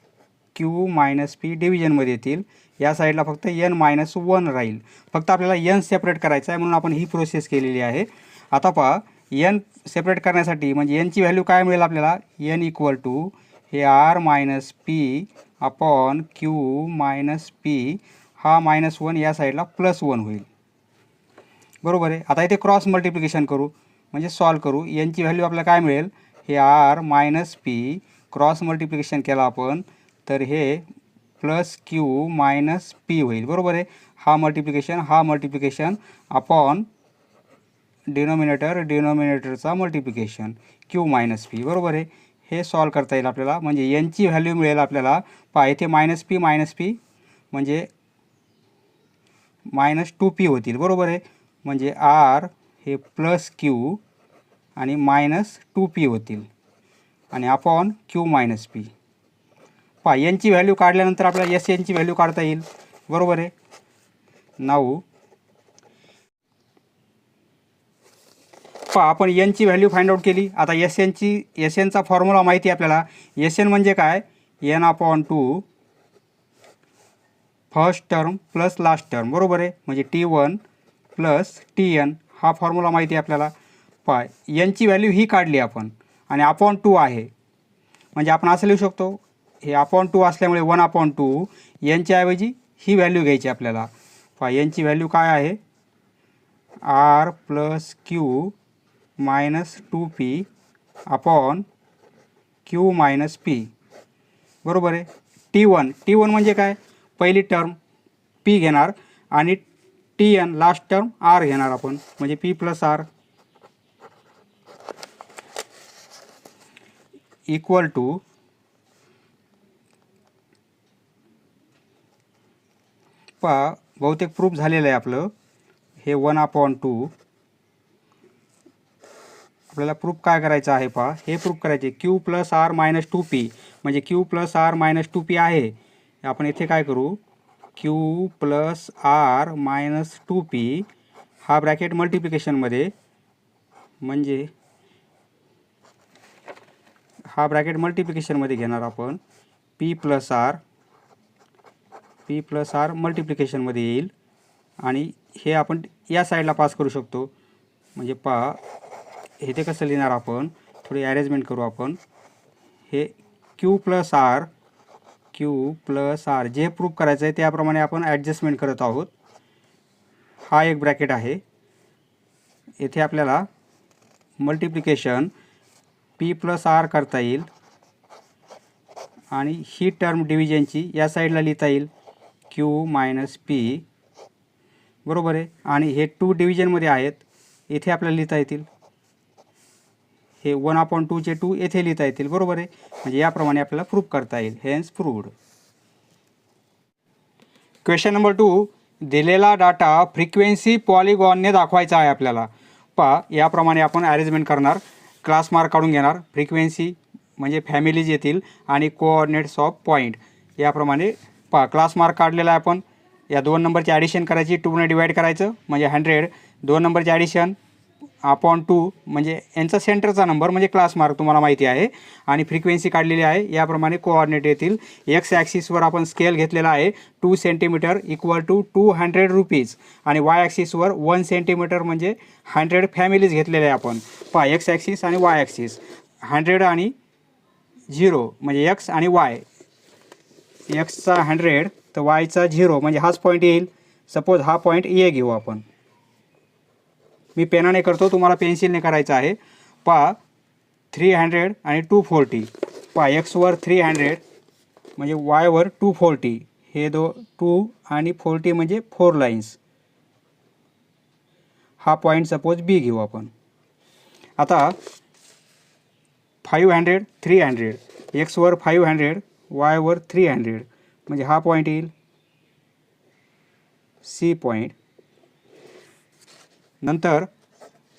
क्यू मायनस पी डिव्हिजनमध्ये येतील. या साईडला फक्त एन मायनस 1 राहील. फक्त आपल्याला एन सेपरेट करायचं आहे, म्हणून आपण ही प्रोसेस केलेली आहे. आता पहा एन सेपरेट करण्यासाठी म्हणजे एनची व्हॅल्यू काय मिळेल आपल्याला, एन इक्वल टू हे R minus P upon Q minus P. हा मायनस 1 या साईडला प्लस 1 होईल. बरोबर आहे. आता इथे क्रॉस मल्टिप्लिकेशन करू, म्हणजे सॉल्व करू. एनची व्हॅल्यू आपल्याला काय मिळेल, हे R minus P cross multiplication केला आपण तर हे प्लस क्यू मायनस पी होईल. बरोबर आहे. हा मल्टिप्लिकेशन अपॉन डिनॉमिनेटरचा मल्टिप्लिकेशन क्यू मायनस पी. बरोबर आहे. हे सॉल्व करता येईल आपल्याला, म्हणजे एनची व्हॅल्यू मिळेल आपल्याला. पहा इथे मायनस पी म्हणजे मायनस 2p होतील. बरोबर आहे. म्हणजे आर हे प्लस क्यू आणि मायनस 2p होतील आणि अपॉन क्यू मायनस पी. पहा एनची व्हॅल्यू काढल्यानंतर आपल्याला एस एनची व्हॅल्यू काढता येईल. बरोबर आहे. नाऊ पहा आपण एनची व्हॅल्यू फाइंड आउट केली. आता एस एनचा फॉर्म्युला माहिती आहे आपल्याला. एस एन म्हणजे काय, N upon 2 first term plus last term. बरोबर आहे. म्हणजे T1 प्लस TN हा फॉर्म्युला माहिती आहे आपल्याला. पहा एनची व्हॅल्यू ही काढली आपण आणि अपॉन 2 आहे, म्हणजे आपण असं लिहू शकतो, हे अपॉन 2 असल्यामुळे 1 अपॉन 2 एनच्या ऐवजी ही व्हॅल्यू घ्यायची आपल्याला. पहा एनची व्हॅल्यू काय आहे, R plus Q minus 2p upon Q minus P. बरोबर आहे. T1 म्हणजे काय, पहिली टर्म p घेणार आणि TN लास्ट टर्म r घेणार आपण, म्हणजे p plus R equal to पहा बहुतेक प्रूफ झालेलं आहे आपलं. हे 1 अपॉन 2 आपल्याला प्रूफ काय करायचं आहे. पहा हे प्रूफ करायचे Q plus R minus 2p, म्हणजे Q plus R minus 2p आहे. आपण इथे काय करू, Q plus R minus 2p हा ब्रॅकेट मल्टिप्लिकेशनमध्ये, म्हणजे हा ब्रॅकेट मल्टिप्लिकेशनमध्ये घेणार आपण. p प्लस आर मल्टिप्लिकेशनमध्ये येईल आणि हे आपण या साईडला पास करू शकतो. म्हणजे पहा इथे कसं लिहिणार आपण, थोडी अरेंजमेंट करू आपण. हे क्यू प्लस आर जे प्रूफ करायचं आहे त्याप्रमाणे आपण ॲडजस्टमेंट करत आहोत. हा एक ब्रॅकेट आहे. येथे आपल्याला मल्टिप्लिकेशन p प्लस आर करता येईल आणि ही टर्म डिव्हिजनची या साईडला लिहिता येईल, क्यू मायनस पी. बरोबर आहे. आणि हे 2 डिव्हिजनमध्ये आहेत, इथे आपल्याला लिहिता येतील. हे 1 अपॉन 2चे 2 येथे लिहिता येतील. बरोबर आहे. म्हणजे याप्रमाणे आपल्याला प्रूफ करता येईल. Hence proved. क्वेश्चन नंबर 2, दिलेला डाटा फ्रिक्वेन्सी पॉलिगॉनने दाखवायचा आहे आपल्याला. पहा याप्रमाणे आपण अरेंजमेंट करणार. क्लास मार्क काढून घेणार. फ्रिक्वेन्सी म्हणजे फॅमिलीज येतील आणि कोऑर्डिनेट्स ऑफ पॉईंट याप्रमाणे. पहा क्लास मार्क काढलेला आहे आपण. या 2 नंबरची ॲडिशन करायची, 2ने डिवाईड करायचं म्हणजे 100. 2 नंबरची ॲडिशन अपॉन 2 म्हणजे यांचा सेंटरचा नंबर म्हणजे क्लास मार्क तुम्हाला माहिती आहे. आणि फ्रिक्वेन्सी काढलेली आहे. याप्रमाणे कोऑर्डिनेट येतील. एक्स ॲक्सिसवर आपण स्केल घेतलेला आहे 2 सेंटीमीटर इक्वल टू 200 रुपीज आणि वाय ॲक्सिसवर 1 सेंटीमीटर म्हणजे 100 फॅमिलीज घेतलेले आहे आपण. पहा एक्स ॲक्सिस आणि वाय ॲक्सिस 100 आणि 0 म्हणजे एक्स आणि वाय. एक्सचा 100 तर वायचा 0 म्हणजे हाच पॉईंट येईल. सपोज हा पॉईंट ए घेऊ आपण. मी पेनाने करतो, तुम्हाला पेन्सिलने करायचं आहे. पहा 300 आणि 240. पहा एक्सवर 300 म्हणजे वायवर 240. हे 2 आणि 40 म्हणजे 4 लाईन्स. हा पॉईंट सपोज बी घेऊ आपण. आता 500 300. एक्सवर 500 वायवर 300 म्हणजे हा पॉईंट येईल सी पॉईंट. नंतर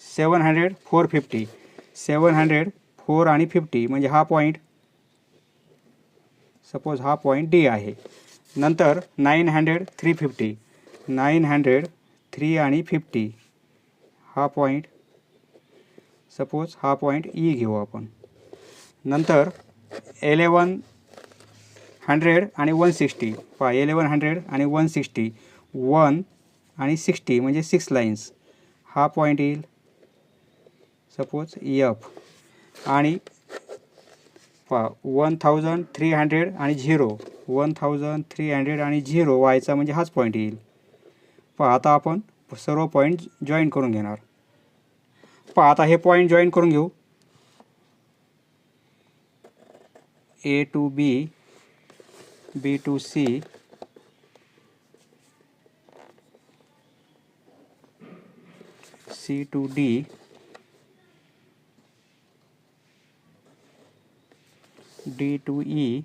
700 450. 700 4 आणि 50 म्हणजे हा पॉईंट सपोज हा पॉईंट डी आहे. नंतर 900 350. 900 3 आणि 50 हा पॉईंट सपोज हा पॉईंट ई घेऊ आपण. नंतर 1100 आणि 160. पहा 1100 आणि 160 1 आणि 60 म्हणजे 6 लाईन्स. हा पॉईंट येईल सपोज एफ. आणि पहा 1300 आणि 0. 1300 आणि 0 वायचा म्हणजे हाच पॉईंट येईल. पहा आता आपण सर्व पॉईंट जॉईन करून घेणार. पहा आता हे पॉईंट जॉईन करून घेऊ. A to B, B to C, C to D, D to E,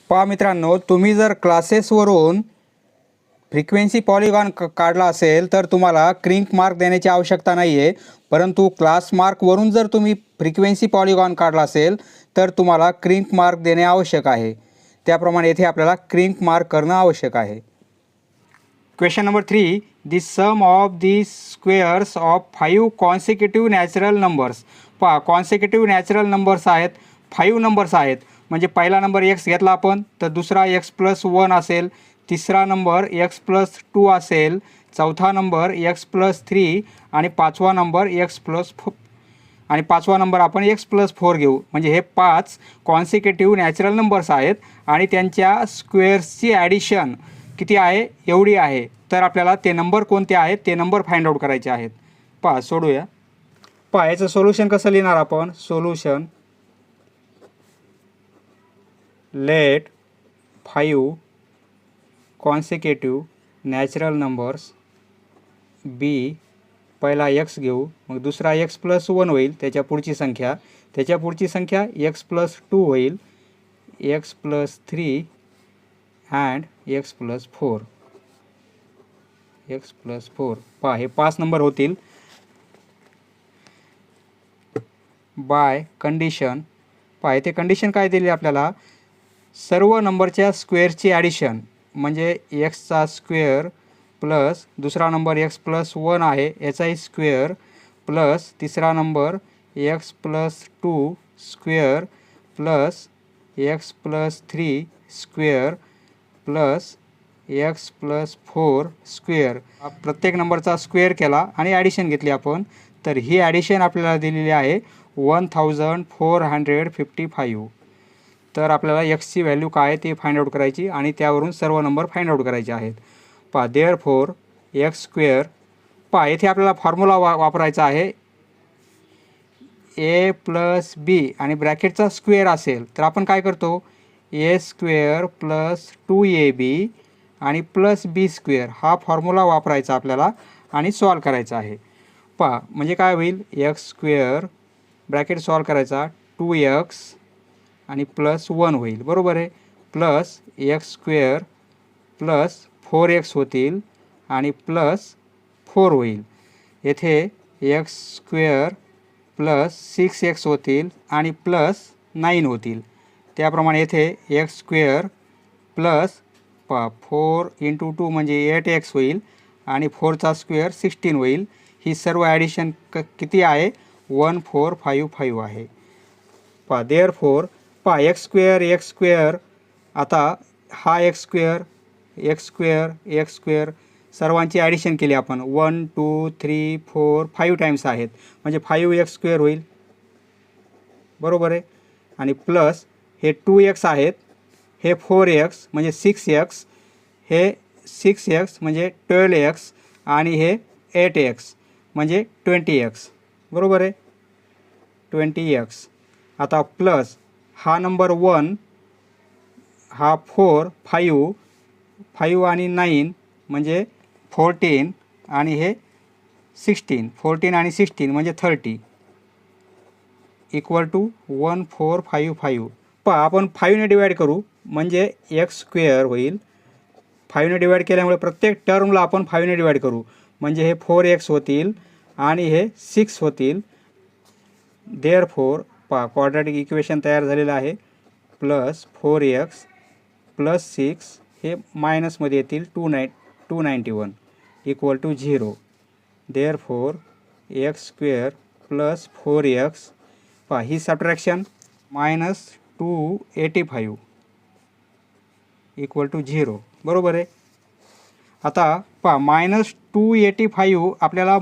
पहा मित्रांनो, तुम्ही जर क्लासेसवरून फ्रिक्वेन्सी पॉलिगॉन काढला असेल तर तुम्हाला क्रिंक मार्क देण्याची आवश्यकता नाही आहे. परंतु क्लास मार्कवरून जर तुम्ही फ्रिक्वेन्सी पॉलिगॉन काढला असेल तर तुम्हाला क्रिंक मार्क देणे आवश्यक आहे. त्याप्रमाणे येथे आपल्याला क्रिंक मार्क करणं आवश्यक आहे. Question number 3. The sum of the squares of 5 consecutive natural numbers. पहा कॉन्सिक्युटिव्ह नॅचरल नंबर्स आहेत, 5 नंबर्स आहेत. म्हणजे पहिला नंबर एक्स घेतला आपण तर दुसरा एक्स प्लस 1 असेल, तिसरा नंबर एक्स प्लस 2 असेल, चौथा नंबर एक्स प्लस 3 आणि पाचवा नंबर एक्स प्लस 4 आणि पाचवा नंबर आपण एक्स प्लस 4 घेऊ. म्हणजे हे 5 कॉन्सिक्युटिव्ह नॅचरल नंबर्स आहेत आणि त्यांच्या स्क्वेअर्सची ॲडिशन किती आहे एवढी आहे. तर आपल्याला ते नंबर कोणते आहेत ते नंबर फाइंड आउट करायचे आहेत. पहा सोडूया. पहा याचं सोल्युशन कसं लिहिणार आपण. Solution late 5 consecutive natural numbers बी. पहिला एक्स घेऊ, मग दुसरा एक्स प्लस 1 होईल, त्याच्या पुढची संख्या, त्याच्या पुढची संख्या एक्स प्लस 2 होईल, X plus 3 and X plus 4. X plus 4. पहा हे 5 नंबर होतील. By condition. पहा इथे कंडिशन काय दिली आपल्याला. सर्व नंबरच्या स्क्वेअरची ॲडिशन म्हणजे एक्सचा स्क्वेअर प्लस दुसरा नंबर एक्स प्लस 1 आहे याचाही स्क्वेअर प्लस तिसरा number x plus 2 square plus x plus 3 square plus x plus 4 square. प्रत्येक नंबरचा स्क्वेअर केला आणि ॲडिशन घेतली आपण. तर ही ॲडिशन आपल्याला दिलेली आहे 1455. तर आपल्याला एक्सची व्हॅल्यू काय आहे ते फाइंड आउट करायची आणि त्यावरून सर्व नंबर फाइंड आउट करायचे आहेत. पहा देअरफॉर एक्स स्क्वेअर. पहा येथे आपल्याला फॉर्म्युला वापरायचा आहे. ए प्लस बी आणि ब्रॅकेटचा स्क्वेअर असेल तर आपण काय करतो ए स्क्वेअर प्लस 2ab आणि प्लस बी स्क्वेअर हा फॉर्म्युला वापरायचा आपल्याला आणि सॉल्व करायचा आहे. पहा म्हणजे काय होईल एक्स स्क्वेअर ब्रॅकेट सॉल्व करायचा 2x आणि प्लस 1 होईल बरोबर आहे. Plus x square plus 4x होतील आणि प्लस 4 होईल. येथे एक्स स्क्वेअर प्लस 6x होतील आणि प्लस 9 होतील. त्याप्रमाणे येथे एक्स स्क्वेअर प्लस 4 इंटू 2 म्हणजे 8x होईल आणि 4चा स्क्वेअर 16 होईल. ही सर्व ॲडिशन किती आहे? 1455 आहे. देअरफोर एक्स स्क्वेअर आता हा एक्स स्क्वेअर सर्वांची ॲडिशन केली आपण 1 2 3 4 5 टाईम्स आहेत म्हणजे 5x स्क्वेअर होईल, बरोबर आहे. आणि प्लस हे 2x आहेत, हे 4x म्हणजे 6x, हे 6x म्हणजे 12x आणि हे 8x म्हणजे 20x, बरोबर आहे, 20x. आता प्लस हा नंबर 1, हा 4 5 आणि 9 म्हणजे 14 आणि हे 16, 14 आणि 16 म्हणजे 30 इक्वल टू 1455. आपण 5ने डिवाईड करू म्हणजे एक्स स्क्वेअर होईल. 5ने डिवाईड केल्यामुळे प्रत्येक टर्मला आपण 5ने डिवाईड करू म्हणजे हे 4x होतील आणि हे 6 होतील. देअरफोर क्वाड्रॅटिक इक्वेशन तयार झालेलं आहे. प्लस 4x प्लस 6 हे मायनसमध्ये येतील 291 equal to 0. Therefore X square plus 4x ही सबट्रॅक्शन मायनस 285 इक्वल टू 0, बरोबर आहे. आता मायनस 285 आपल्याला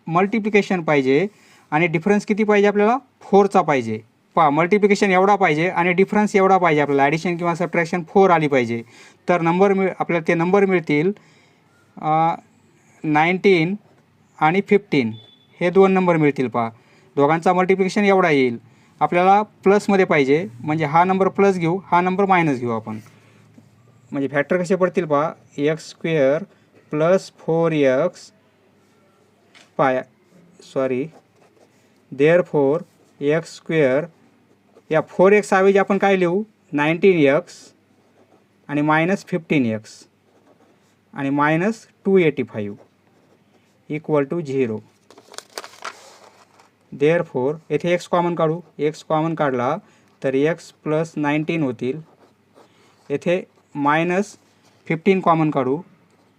मल्टिप्लिकेशन पाहिजे आणि डिफरन्स किती पाहिजे आपल्याला? 4चा पाहिजे. मल्टिप्लिकेशन एवढा पाहिजे आणि डिफरन्स एवढा पाहिजे आपल्याला. ॲडिशन किंवा सबट्रॅक्शन 4 आली पाहिजे. तर आपल्याला ते नंबर मिळतील 19 आणि 15 हे 2 नंबर मिळतील. दोघांचा मल्टिप्लिकेशन एवढा येईल. आपल्याला प्लसमध्ये पाहिजे म्हणजे हा नंबर प्लस घेऊ, हा नंबर मायनस घेऊ आपण. म्हणजे फॅक्टर कसे पडतील x square plus 4x therefore X square या 4x ऐवजी आपण काय लिहू? 19x आणि मायनस 15x आणि मायनस 285 इक्वल टू 0. देअरफोर येथे x कॉमन काढू. x कॉमन काढला तर x प्लस 19 होतील. येथे मायनस 15 कॉमन काढू.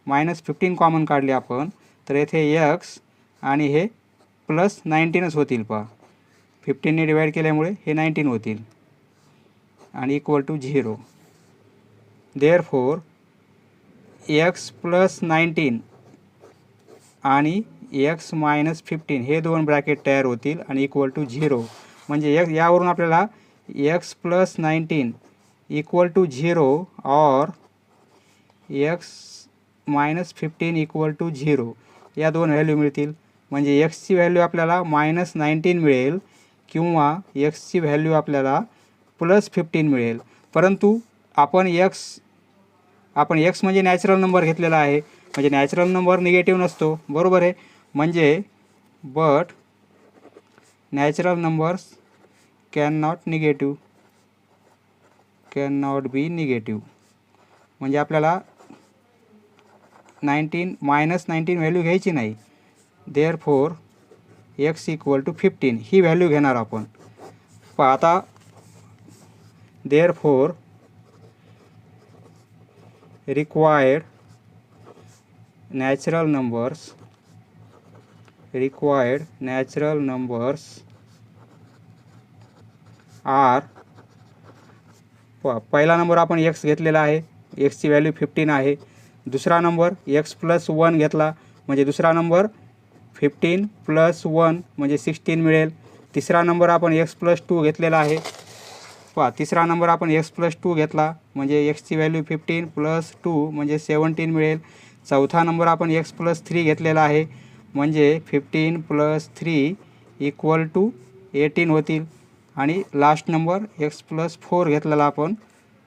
मायनस 15 कॉमन काढले आपण तर येथे x आणि हे प्लस 19च होतील. 15ने डिवाईड केल्यामुळे हे 19 होतील आणि equal to 0. Therefore x plus 19 आणि x मायनस 15 हे 2 ब्रॅकेट तयार होतील आणि इक्वल टू 0. म्हणजे यावरून आपल्याला x प्लस 19 इक्वल टू 0 और x मायनस 15 इक्वल टू 0 या 2 व्हॅल्यू मिळतील. म्हणजे एक्सची व्हॅल्यू आपल्याला मायनस 19 मिळेल किंवा एक्सची व्हॅल्यू आपल्याला प्लस 15 मिळेल. परंतु आपण एक्स म्हणजे नॅचरल नंबर घेतलेला आहे म्हणजे नॅचरल नंबर निगेटिव्ह नसतो, बरोबर आहे. म्हणजे but natural numbers can not be negative. म्हणजे आपल्याला मायनस 19 व्हॅल्यू घ्यायची नाही. देअरफोर एक्स इक्वल टू 15 ही व्हॅल्यू घेणार आपण. आता therefore required natural numbers are पहिला नंबर आपण एक्स घेतलेला आहे, एक्सची व्हॅल्यू 15 आहे. दुसरा नंबर एक्स प्लस 1 घेतला म्हणजे दुसरा नंबर 15 प्लस 1 म्हणजे 16 मिळेल. तिसरा नंबर आपण एक्स प्लस 2 घेतलेला आहे. तिसरा नंबर आपण एक्स प्लस 2 घेतला म्हणजे एक्सची व्हॅल्यू 15 प्लस 2 म्हणजे 17 मिळेल. चौथा नंबर आपण एक्स प्लस 3 घेतलेला आहे म्हणजे 15 प्लस 3 इक्वल टू 18 होतील. आणि लास्ट नंबर एक्स प्लस 4 घेतलेला आपण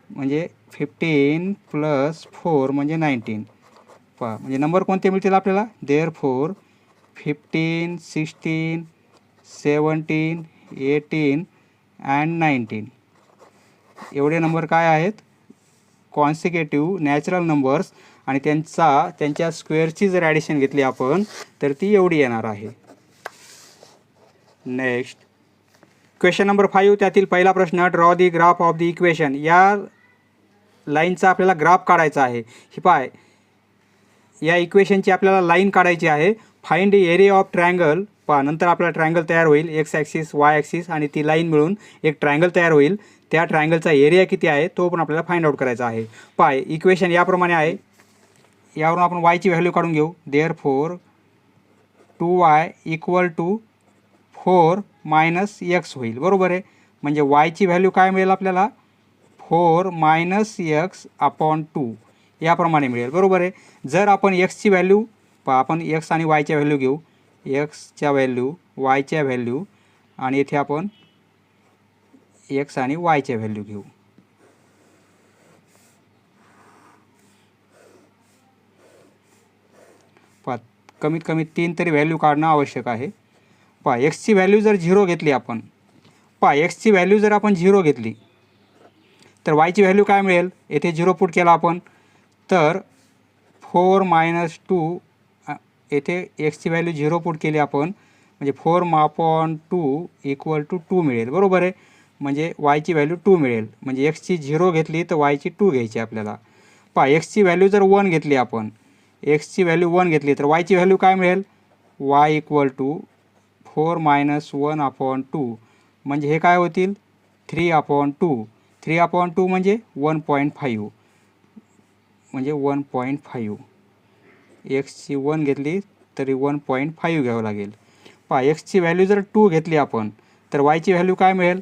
म्हणजे 15 प्लस 4 म्हणजे 19. म्हणजे नंबर कोणते मिळतील आपल्याला? देअरफोर 15 16 17 18 अँड 19 एवढे नंबर काय आहेत? कॉन्सिक्युटिव्ह नॅचरल नंबर्स आणि त्यांच्या स्क्वेअरची जर ॲडिशन घेतली आपण तर ती एवढी येणार आहे. नेक्स्ट क्वेश्चन नंबर 5, त्यातील पहिला प्रश्न, draw the graph of the equation. या लाईनचा आपल्याला ग्राफ काढायचा आहे. ही पाय, या इक्वेशनची आपल्याला लाईन काढायची आहे. Find area of triangle. पहा, नंतर आपला ट्रायंगल तयार होईल, एक्स ॲक्सिस वाय ॲक्सिस आणि ती लाईन मिळून एक ट्रायंगल तयार होईल. त्या ट्रायंगलचा एरिया किती आहे तो पण आपल्याला फाइंड आउट करायचा आहे. पाय, इक्वेशन याप्रमाणे आहे. यावरून आपण वायची व्हॅल्यू काढून घेऊ. Therefore 2y equal to 4 minus X होईल. बरोबर आहे. म्हणजे वायची व्हॅल्यू काय मिळेल आपल्याला, 4 मायनस एक्स अपॉन 2 याप्रमाणे मिळेल. बरोबर आहे. जर आपण एक्सची व्हॅल्यू आपण एक्स आणि वायच्या व्हॅल्यू घेऊ, एक्सच्या व्हॅल्यू वायच्या व्हॅल्यू आणि इथे आपण एक्स आणि वायच्या व्हॅल्यू घेऊ. कमीत कमी 3 तरी व्हॅल्यू काढणं आवश्यक आहे. एक्सची व्हॅल्यू जर 0 घेतली आपण, एक्सची व्हॅल्यू जर आपण 0 घेतली तर वायची व्हॅल्यू काय मिळेल, येथे 0 पुट केला आपण तर 4 मायनस 2, येथे एक्सची व्हॅल्यू 0 पुट केली आपण म्हणजे 4 अपॉन 2 इक्वल टू 2 मिळेल. बरोबर आहे. म्हणजे वायची व्हॅल्यू 2 मिळेल. म्हणजे एक्सची 0 घेतली तर वायची 2 घ्यायची आपल्याला. एक्सची व्हॅल्यू जर 1 घेतली आपण, एक्सची व्हॅल्यू 1 घेतली तर वायची व्हॅल्यू काय मिळेल, Y equal to 4 minus 1 upon 2 म्हणजे हे काय होतील 3 अपॉन 2. 3 अपॉन 2 म्हणजे 1.5 म्हणजे 1.5. एक्सची 1 घेतली तरी 1.5 घ्यावं लागेल. एक्सची व्हॅल्यू जर 2 घेतली आपण तर वायची व्हॅल्यू काय मिळेल,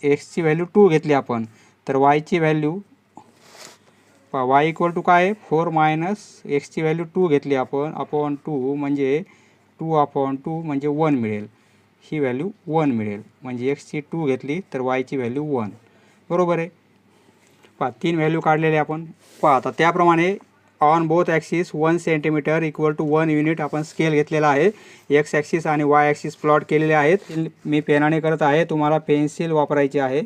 एक्सची व्हॅल्यू 2 घेतली आपण तर वायची व्हॅल्यू वाय इक्वल टू काय 4 मायनस एक्सची व्हॅल्यू 2 घेतली आपण अपॉन 2 म्हणजे 2 अपॉन 2 म्हणजे 1 मिळेल. ही व्हॅल्यू 1 मिळेल. म्हणजे एक्सची 2 घेतली तर वायची व्हॅल्यू 1. बरोबर आहे. 3 व्हॅल्यू काढलेले आपण. आता त्याप्रमाणे on both axis 1 centimetre equal to 1 unit आपण स्केल घेतलेला आहे. एक्स ॲक्सिस आणि वाय ॲक्सिस प्लॉट केलेले आहेत. मी पेनाने करत आहे, तुम्हाला पेन्सिल वापरायची आहे.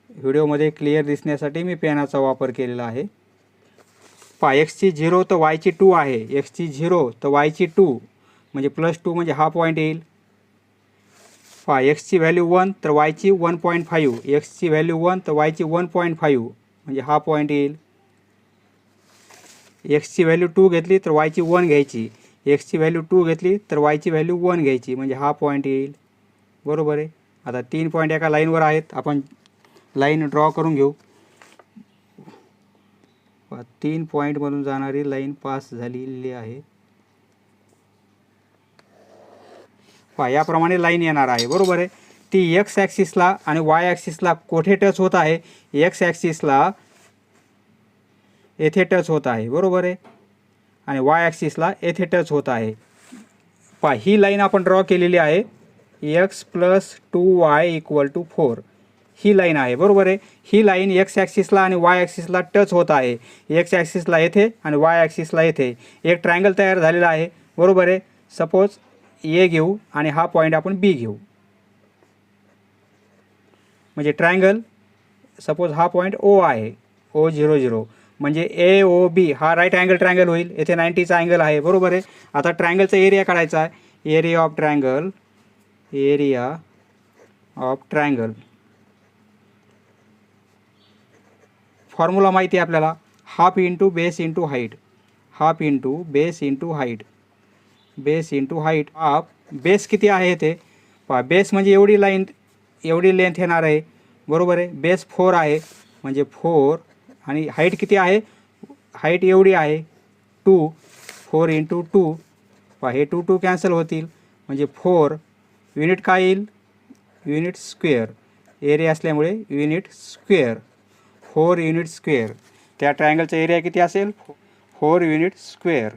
व्हिडिओमध्ये क्लिअर दिसण्यासाठी मी पेनाचा वापर केलेला आहे. एक्सची 0 तर वायची 2 आहे. एक्सची 0 तर वायची 2 म्हणजे +2 म्हणजे हा पॉईंट येईल. एक्सची व्हॅल्यू 1 तर वायची 1.5. एक्सची व्हॅल्यू 1 तर वायची 1.5 म्हणजे हा पॉईंट येईल. एक्सची व्हॅल्यू 2 घेतली तर वायची 1 घ्यायची. एक्सची व्हॅल्यू 2 घेतली तर वायची व्हॅल्यू 1 घ्यायची म्हणजे हा पॉईंट येईल. बरोबर आहे. आता 3 पॉईंट एका लाईनवर आहेत, आपण लाईन ड्रॉ करून घेऊ. 3 पॉईंटमधून जाणारी लाईन पास झालेली आहे. याप्रमाणे लाईन येणार आहे. बरोबर आहे. ती एक्स ॲक्सिसला आणि वाय ॲक्सिसला कोठे टच होत आहे, एक्स ॲक्सिसला येथे टच होत आहे. बरोबर आहे. आणि वाय ॲक्सिसला येथे टच होत आहे. ही लाईन आपण ड्रॉ केलेली आहे. X plus 2y equal to 4 ही लाईन आहे. बरोबर आहे. ही लाईन एक्स ॲक्सिसला आणि वाय ॲक्सिसला टच होत आहे. एक्स ॲक्सिसला येथे आणि वाय ॲक्सिसला येथे एक ट्रायंगल तयार झालेला आहे. बरोबर आहे. सपोज ए घेऊ आणि हा पॉईंट आपण बी घेऊ. म्हणजे ट्रायंगल सपोज हा पॉईंट ओ आहे, O00 म्हणजे AOB हा राईट अँगल ट्रायंगल होईल. येथे 90चा अँगल आहे. बरोबर आहे. आता ट्रायंगलचा एरिया काढायचा आहे. Area of triangle, area of triangle formula माहिती आहे आपल्याला, half into base into height. Half into base into height. Base into height. Half base किती आहे ते बेस म्हणजे एवढी लाईन एवढी लेंथ येणार आहे. बरोबर आहे. बेस 4 आहे म्हणजे 4 आणि हाईट किती आहे, हाईट एवढी आहे 2. 4 इंटू 2 हे 2 2 कॅन्सल होतील म्हणजे 4 युनिट काय येईल, युनिट स्क्वेअर. एरिया असल्यामुळे युनिट स्क्वेअर, 4 युनिट स्क्वेअर. त्या ट्रायंगलचा एरिया किती असेल, 4 युनिट स्क्वेअर.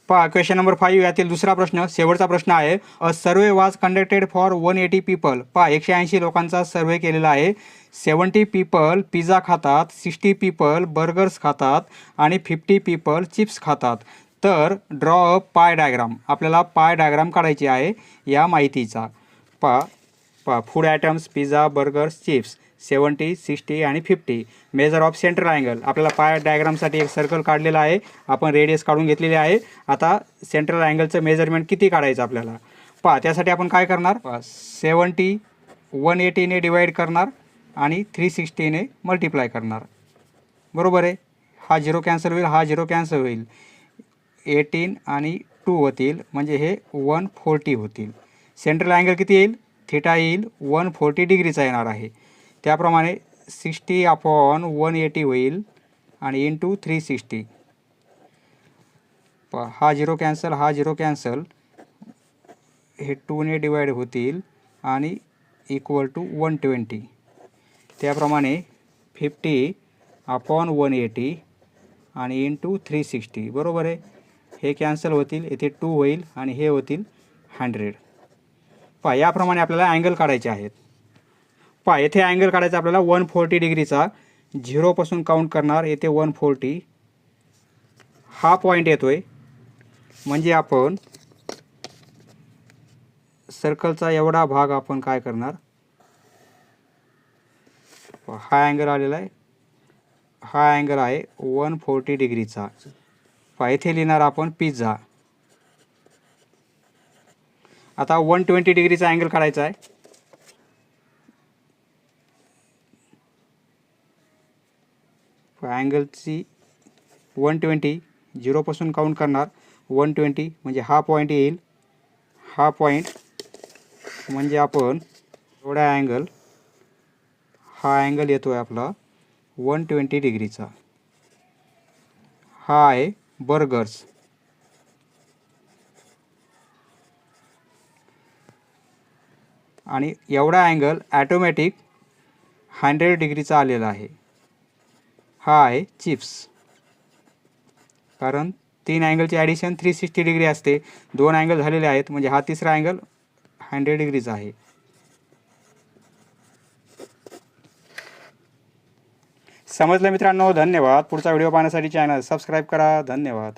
क्वेश्चन नंबर 5 यातील दुसरा प्रश्न, शेवटचा प्रश्न आहे. अ सर्वे वाज कंडक्टेड फॉर 180 पीपल. 180 लोकांचा सर्वे केलेला आहे. 70 पीपल पिझ्झा खातात, 60 पीपल बर्गर्स खातात आणि 50 पीपल चिप्स खातात. तर ड्रॉ अ पाय डायग्राम. आपल्याला पाय डायग्राम काढायची आहे या माहितीचा. Food items pizza burgers chips 70, 60 आणि 50. Measure of central angle. आपल्याला पाय डायग्रामसाठी एक सर्कल काढलेला आहे, आपण रेडियस काढून घेतलेले आहे. आता सेंट्रल अँगलचं मेजरमेंट किती काढायचं आपल्याला पहा. त्यासाठी आपण काय करणार, 70 180ने डिवाईड करणार आणि 360ने मल्टिप्लाय करणार. बरोबर आहे. हा 0 कॅन्सल होईल, हा 0 कॅन्सल होईल. 18 आणि 2 होतील, म्हणजे हे 140 होतील. सेंट्रल अँगल किती येईल, थिटा येईल 140 डिग्रीचा येणार आहे. त्याप्रमाणे 60/180 होईल आणि इंटू 360. हा 0 कॅन्सल, हा 0 कॅन्सल, हे 2ने डिवाईड होतील आणि इक्वल टू 120. त्याप्रमाणे 50/180 आणि इंटू 360. बरोबर आहे. हे कॅन्सल होतील, येथे 2 होईल आणि हे होतील 100. पहा याप्रमाणे आपल्याला अँगल काढायचे आहेत. पहा येथे अँगल काढायचा आपल्याला 140 डिग्रीचा. 0पासून काउंट करणार, येथे 140. हा पॉईंट येतोय, म्हणजे आपण सर्कलचा एवढा भाग आपण काय करणार, हा अँगल आलेला आहे, हा अँगल आहे 140 डिग्रीचा. पहा इथे लिहिणार आपण पिझ्झा. आता 120 डिग्रीचा अँगल काढायचा आहे. अँगलची 120, 0पासून काउंट करणार, 120 म्हणजे हा पॉईंट येईल. हा पॉईंट म्हणजे आपण एवढा अँगल, हा अँगल येतो आहे आपला 120 डिग्रीचा. हा आहे बर्गर्स. आणि एवढा अँगल ॲटोमॅटिक 100 डिग्रीचा आलेला आहे. हा आहे चिप्स. कारण 3 अँगलची ॲडिशन 360 डिग्री असते. 2 अँगल झालेले आहेत, म्हणजे हा तिसरा अँगल 100 डिग्रीचा आहे. समजलं मित्रांनो? धन्यवाद. पुढचा व्हिडिओ पाहण्यासाठी चॅनल सबस्क्राईब करा. धन्यवाद.